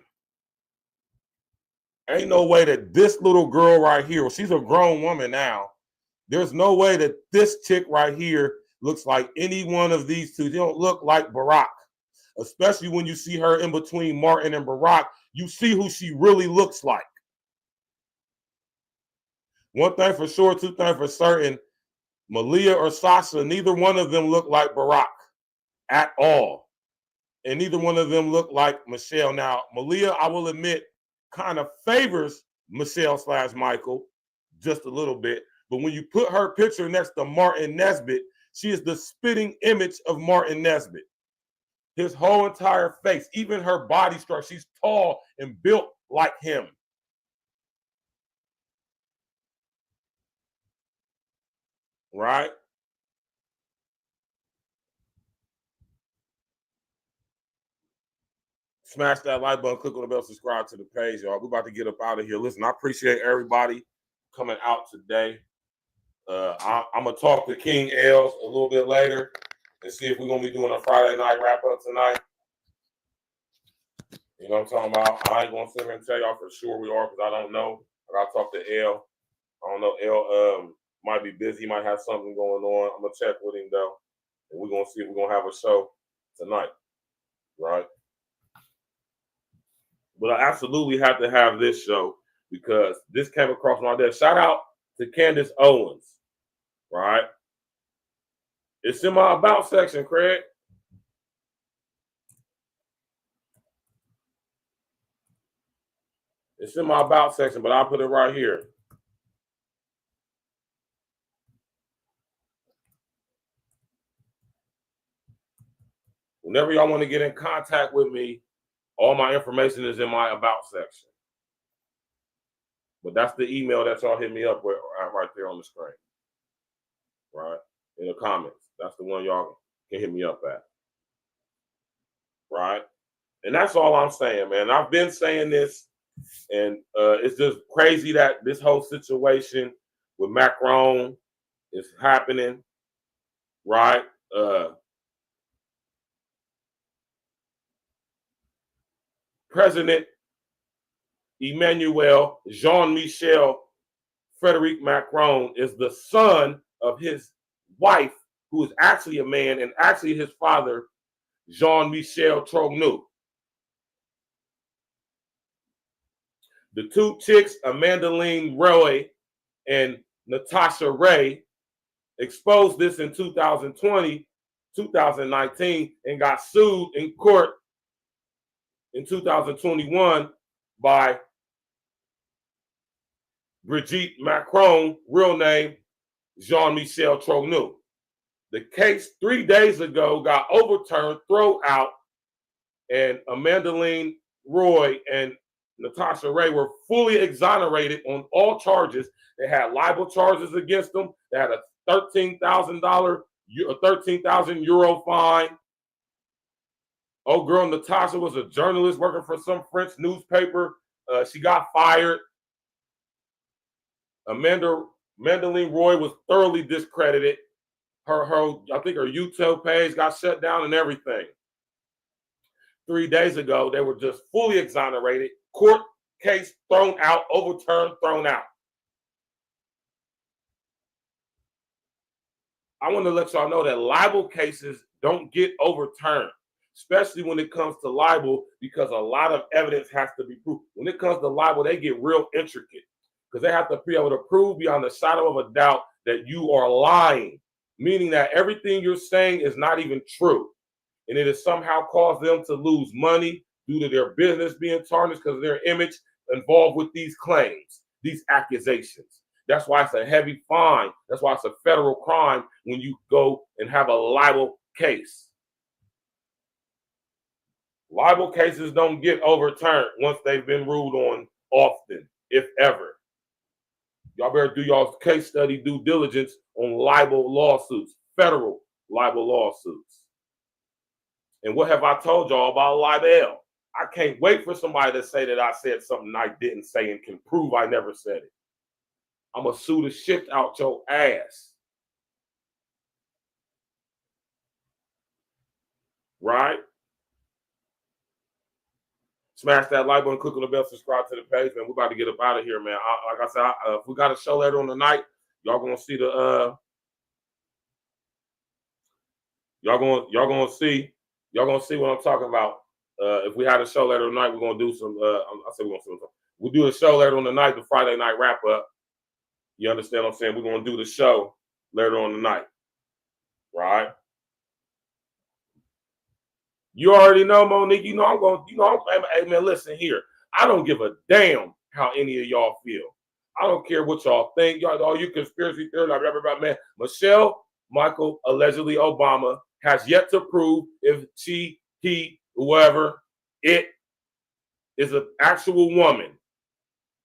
Ain't no way that this little girl right here, well, she's a grown woman now. There's no way that this chick right here looks like any one of these two. They don't look like Barack. Especially when you see her in between Martin and Barack, you see who she really looks like. One thing for sure, two things for certain, Malia or Sasha, neither one of them look like Barack at all. And neither one of them look like Michelle. Now, Malia, I will admit, kind of favors Michelle/Michael just a little bit. But when you put her picture next to Martin Nesbitt, she is the spitting image of Martin Nesbitt. His whole entire face, even her body structure, she's tall and built like him. Right? Smash that like button, click on the bell, subscribe to the page, y'all. We're about to get up out of here. Listen, I appreciate everybody coming out today. I'm going to talk to King Els a little bit later and see if we're going to be doing a Friday night wrap-up tonight. You know what I'm talking about? I ain't going to sit here and tell y'all for sure we are, because I don't know. I got to talk to El. I don't know. El might be busy. He might have something going on. I'm going to check with him, though. And we're going to see if we're going to have a show tonight. Right? But I absolutely have to have this show because this came across my desk. Shout out to Candace Owens, right? It's in my about section, Craig. It's in my about section, but I'll put it right here. Whenever y'all want to get in contact with me, all my information is in my about section. But that's the email that y'all hit me up with right there on the screen. Right? In the comments. That's the one y'all can hit me up at. Right? And that's all I'm saying, man. I've been saying this, and it's just crazy that this whole situation with Macron is happening. Right? President Emmanuel Jean-Michel Frederic Macron is the son of his wife, who is actually a man, and actually his father, Jean-Michel Trogneux. The two chicks, Amandine Roy and Natasha Ray, exposed this in 2020, 2019, and got sued in court in 2021 by Brigitte Macron, real name Jean-Michel Trogneux. The case 3 days ago got overturned, thrown out, and Amandine Roy and Natasha Ray were fully exonerated on all charges. They had libel charges against them. They had a $13,000 euro fine. Oh, girl, Natasha was a journalist working for some French newspaper. She got fired. Amandine Roy was thoroughly discredited. Her I think her YouTube page got shut down and everything. 3 days ago, they were just fully exonerated. Court case thrown out, overturned, thrown out. I want to let y'all know that libel cases don't get overturned, especially when it comes to libel, because a lot of evidence has to be proved. When it comes to libel, they get real intricate because they have to be able to prove beyond the shadow of a doubt that you are lying, meaning that everything you're saying is not even true. And it has somehow caused them to lose money due to their business being tarnished because of their image involved with these claims, these accusations. That's why it's a heavy fine. That's why it's a federal crime when you go and have a libel case. Libel cases don't get overturned once they've been ruled on often, if ever. Y'all better do y'all's case study due diligence on libel lawsuits, federal libel lawsuits. And what have I told y'all about libel? I can't wait for somebody to say that I said something I didn't say and can prove I never said it. I'm going to sue the shit out your ass. Right? Smash that like button, click on the bell, subscribe to the page, man. We're about to get up out of here, man. Like I said, if we got a show later on tonight, y'all gonna see the y'all gonna see what I'm talking about. If we had a show later tonight, we're gonna do some. I said we're gonna do something. We'll do a show later on tonight, the Friday night wrap up. You understand what I'm saying? We're gonna do the show later on tonight, right? You already know, Monique. You know I'm going. Hey man, listen here. I don't give a damn how any of y'all feel. I don't care what y'all think. Y'all, all you conspiracy theorists, blah, blah, blah, man. Michelle Michael, allegedly Obama, has yet to prove if she, he, whoever, it is an actual woman.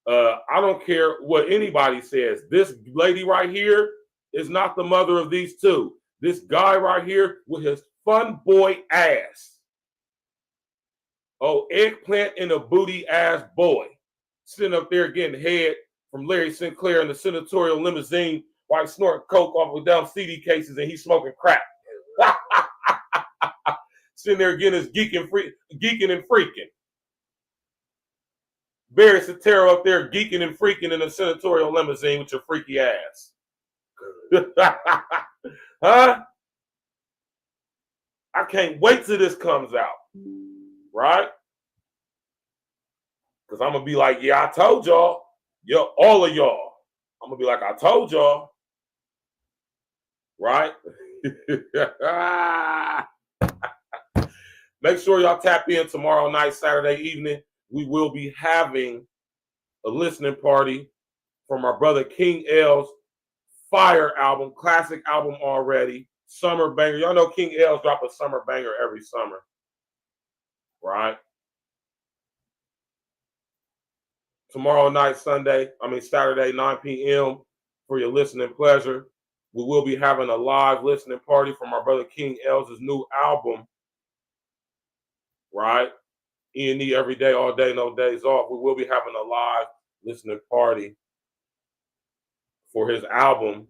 I don't care what anybody says. This lady right here is not the mother of these two. This guy right here with his fun boy ass. Oh, eggplant in a booty ass boy. Sitting up there getting head from Larry Sinclair in the senatorial limousine while he's snorting coke off of down CD cases and he's smoking crack. Sitting there getting his geeking and freaking. Barry Soetoro up there geeking and freaking in a senatorial limousine with your freaky ass. Huh? I can't wait till this comes out. Right? Because I'm going to be like, yeah, I told y'all. Yo, all of y'all. I'm going to be like, I told y'all. Right? Make sure y'all tap in tomorrow night, Saturday evening. We will be having a listening party from our brother King L's Fire album, classic album already, summer banger. Y'all know King L's drop a summer banger every summer, right? Tomorrow night, Saturday, 9 p.m. for your listening pleasure. We will be having a live listening party from our brother King L's new album, right? E&E every day, all day, no days off. We will be having a live listening party for his album,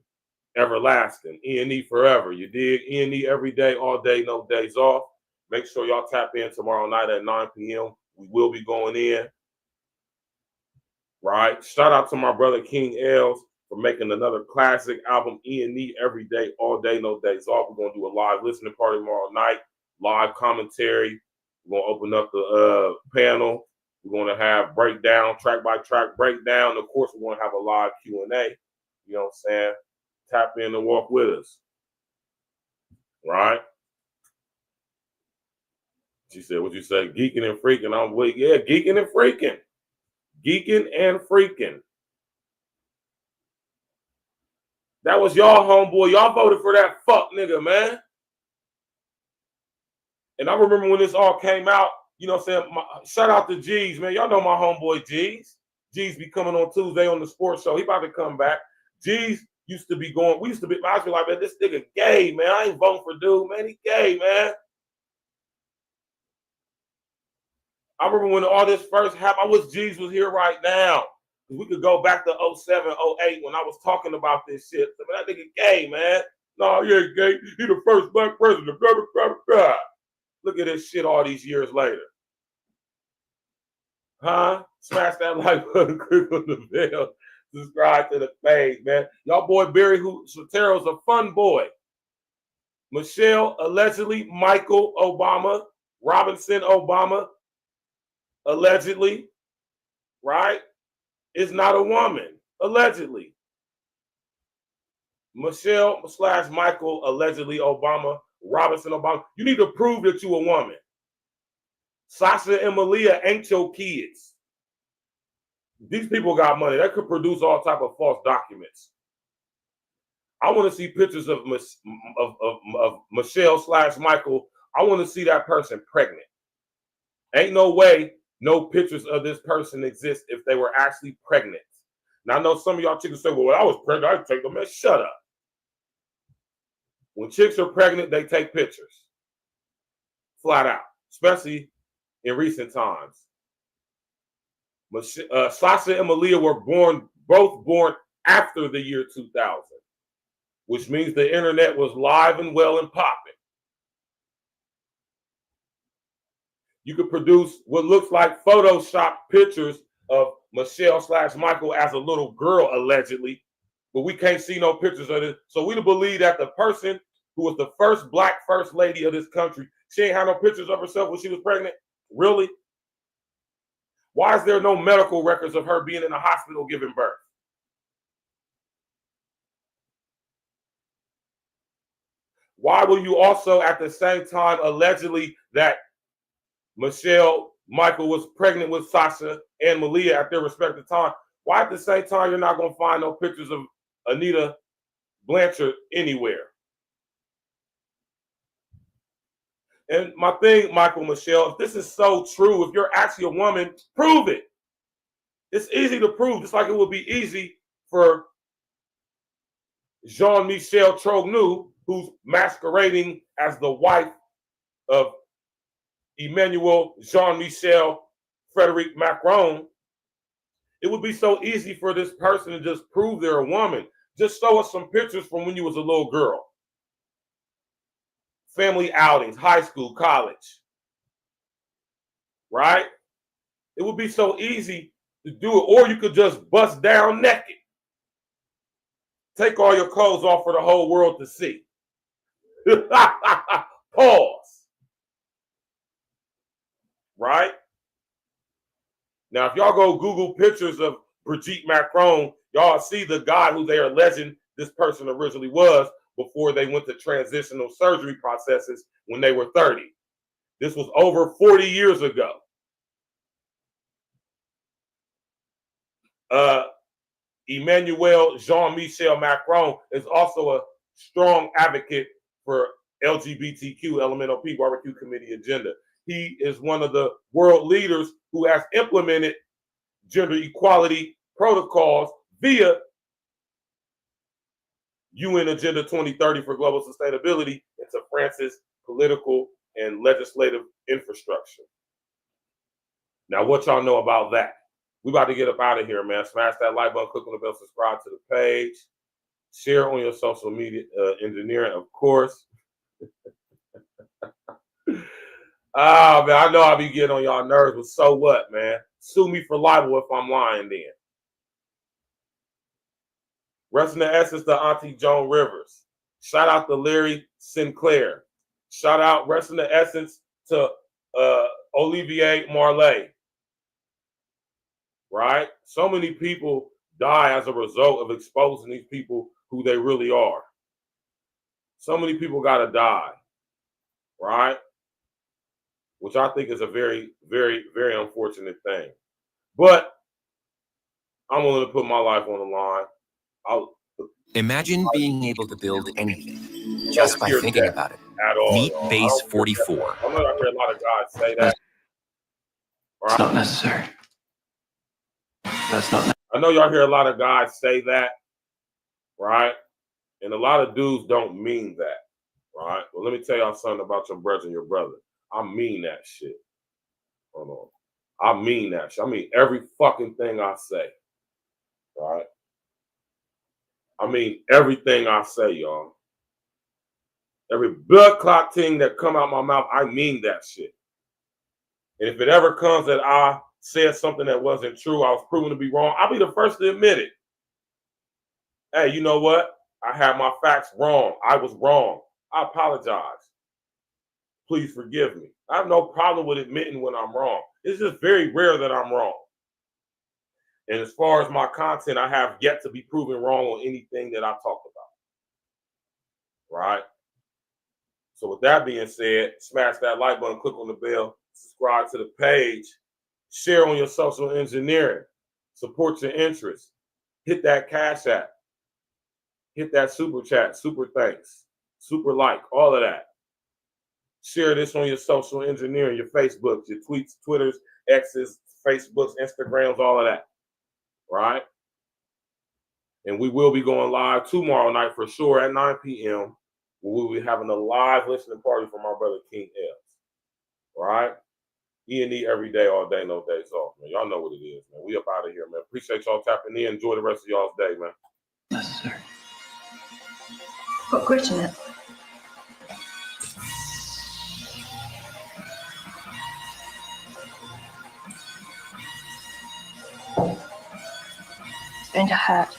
Everlasting, E&E Forever. You dig? E&E every day, all day, no days off. Make sure y'all tap in tomorrow night at 9 p.m. We will be going in, right? Shout out to my brother King Els for making another classic album, E&E every day, all day, no days off. We're going to do a live listening party tomorrow night, live commentary. We're going to open up the panel. We're going to have breakdown, track by track breakdown. Of course, we're going to have a live Q&A. You know what I'm saying? tap in and walk with us. Right? She said, what you say? Geeking and freaking. I'm weak. Yeah, geeking and freaking. Geeking and freaking. That was y'all homeboy. Y'all voted for that fuck nigga, man. And I remember when this all came out, you know what I'm saying? Shout out to G's, man. Y'all know my homeboy G's. G's be coming on Tuesday on the sports show. He about to come back. G's used to be going, I used to be like, man, this nigga gay, man. I ain't voting for dude, man. He gay, man. I remember when all this first happened, I wish G's was here right now. We could go back to 07, 08 when I was talking about this shit. I mean, that nigga gay, man. No, he ain't gay. He the first black president. Blah, blah, blah, blah. Look at this shit all these years later. Huh? Smash that like button, click on the bell, subscribe to the page, man. Y'all boy Barry Sotero's a fun boy. Michelle, allegedly, Michael Obama, Robinson Obama, allegedly, right, is not a woman, allegedly. Michelle / Michael, allegedly, Obama, Robinson Obama. You need to prove that you a woman. Sasha and Malia ain't your kids. These people got money. They could produce all type of false documents. I want to see pictures of Michelle / Michael. I want to see that person pregnant. Ain't no way no pictures of this person exist if they were actually pregnant. Now, I know some of y'all chicks say, well, I was pregnant, I'd take them. Man, shut up. When chicks are pregnant, they take pictures. Flat out. Especially in recent times. Sasha and Malia were both born after the year 2000, which means the internet was live and well and popping. You could produce what looks like Photoshop pictures of Michelle / Michael as a little girl, allegedly, but we can't see no pictures of it. So we believe that the person who was the first black first lady of this country, she ain't had no pictures of herself when she was pregnant? Really? Why is there no medical records of her being in a hospital giving birth? Why will you also at the same time allegedly that Michelle Michael was pregnant with Sasha and Malia at their respective time? Why at the same time you're not going to find no pictures of Anita Blanchard anywhere? And my thing, Michael, Michelle, if this is so true, if you're actually a woman, prove it. It's easy to prove, just like it would be easy for Jean-Michel Trognu, who's masquerading as the wife of Emmanuel Jean-Michel Frederic Macron. It would be so easy for this person to just prove they're a woman. Just show us some pictures from when you was a little girl. Family outings, high school, college. Right? It would be so easy to do it. Or you could just bust down naked. Take all your clothes off for the whole world to see. Pause. Right? Now, if y'all go Google pictures of Brigitte Macron, y'all see the guy who they are alleging this person originally was before they went to transitional surgery processes when they were 30. This was over 40 years ago. Emmanuel Jean-Michel Macron is also a strong advocate for LGBTQ, LMNOP, Barbecue Committee agenda. He is one of the world leaders who has implemented gender equality protocols via UN Agenda 2030 for global sustainability into France's political and legislative infrastructure. Now, what y'all know about that? We about to get up out of here, man. Smash that like button, click on the bell, subscribe to the page, share on your social media, engineering, of course. Ah, man, I know I'll be getting on y'all nerves, but so what, man? Sue me for libel if I'm lying then. Rest in the essence to Auntie Joan Rivers. Shout out to Larry Sinclair. Shout out, rest in the essence to Olivier Marley. Right? So many people die as a result of exposing these people who they really are. So many people got to die, right? Which I think is a very, very, very unfortunate thing. But I'm willing to put my life on the line. Imagine being able to build anything just by thinking about it. At all, Meet Base 44. I know I hear a lot of guys say that. Right? It's not necessary. That's not. I know y'all hear a lot of guys say that, right? And a lot of dudes don't mean that, right? Well, let me tell y'all something about your brother and your brother. I mean that shit. Hold on. I mean that shit. I mean every fucking thing I say, right? I mean everything I say, y'all. Every blood clot thing that come out my mouth, I mean that shit. And if it ever comes that I said something that wasn't true, I was proven to be wrong, I'll be the first to admit it. Hey, you know what? I had my facts wrong. I was wrong. I apologize. Please forgive me. I have no problem with admitting when I'm wrong. It's just very rare that I'm wrong. And as far as my content, I have yet to be proven wrong on anything that I talked about. Right? So with that being said, smash that like button, click on the bell, subscribe to the page, share on your social engineering, support your interests, hit that Cash App, hit that super chat, super thanks, super like, all of that. Share this on your social engineering, your Facebooks, your tweets, Twitters, X's, Facebooks, Instagrams, all of that. Right? And we will be going live tomorrow night for sure at 9 p.m. We will be having a live listening party from our brother King Else. Right? E&E every day, all day, no days off, man. Y'all know what it is, man. We up out of here, man. Appreciate y'all tapping in. Enjoy the rest of y'all's day, man. Necessary. What question is? And a hat.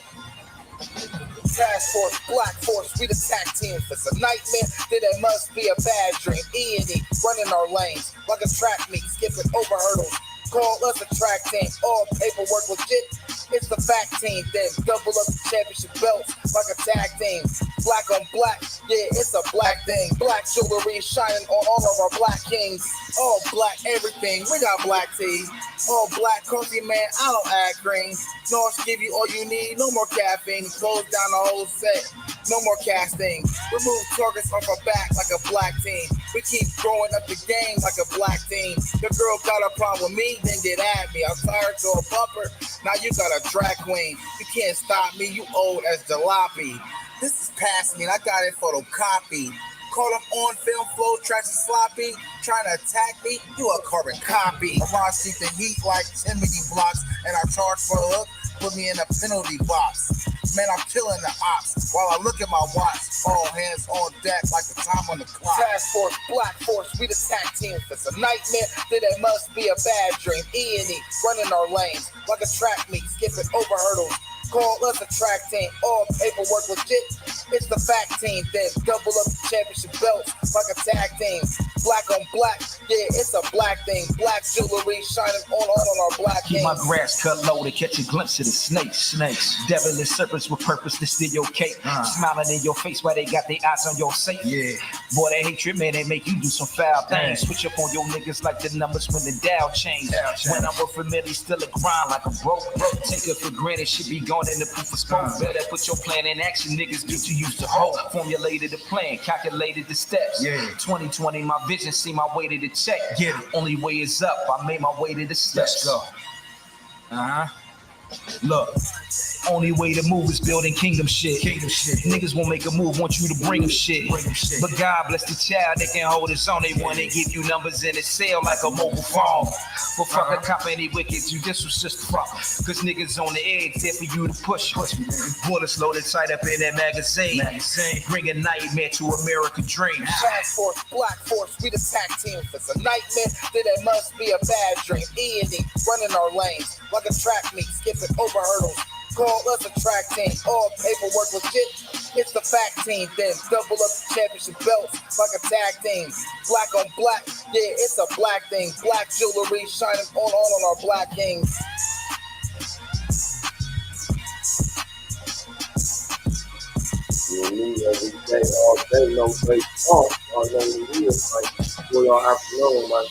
Task Force, Black Force, we the tag team. If it's a nightmare, then it must be a bad dream. E&E, running our lanes like a track meet, skipping over hurdles. Call us a track team, all paperwork legit. It's the fact team, then double up the championship belts like a tag team. Black on black, yeah, it's a black thing. Black jewelry shining on all of our black kings. All black everything, we got black tea. All black coffee, man, I don't add green. North give you all you need, no more caffeine. Close down the whole set, no more casting. Remove targets off our back like a black team. We keep growing up the game like a black team. The girl got a problem with me, then get at me. I'm tired to a bumper, now you got a drag queen. You can't stop me, you old as jalopy. This is past me, and I got it photocopy. Caught up on film, flow tracks and sloppy. Trying to attack me, you a carbon copy. I see the heat like Timothy blocks, and I charge for the hook, put me in a penalty box. Man, I'm killing the ops while I look at my watch. All hands on deck like the time on the clock. Task Force, Black Force, we the tag team. If it's a nightmare, then it must be a bad dream. E&E, running our lanes like a track meet, skipping over hurdles. Call us a track team, all paperwork legit. It's the fact team, then double up the championship belts like a tag team. Black on black, yeah, it's a black thing. Black jewelry shining on our black Keep kings. my grass cut low to catch a glimpse of the snakes. Devilish serpents with purpose to steal your cake. Smiling in your face while they got their eyes on your safe. Yeah. Boy, that hatred, man, they make you do some foul things. Switch up on your niggas like the numbers when the dial change. When I'm with familiar, still a grind like a broke. Take it for granted, should be gone in the proof of smoke. Better put your plan in action, niggas get you used to hope. Formulated the plan, calculated the steps. 2020, my vision, see my way to the check. Only way is up, I made my way to the steps. Let's go. Look, only way to move is building kingdom shit. Niggas won't make a move, want you to bring them shit. But God bless the child that can hold his own. They want to give you numbers in a cell like a mobile phone. But fuck a cop, any wicked, you this was just fuck. Cause niggas on the edge, there for you to push. Bullets loaded tight up in that magazine. Bring a nightmare to American dreams. Task Force, Black Force, we the tag team. If it's a nightmare, then it must be a bad dream. E&E, running our lanes like a track meet, skipping over hurdles. Call us a track team, all paperwork legit. It's the fact team, then double up the championship belts like a tag team. Black on black, yeah, it's a black thing. Black jewelry shining on our black kings. me every day, all day, no fake talk. I know what it is, like, for y'all afternoon, like,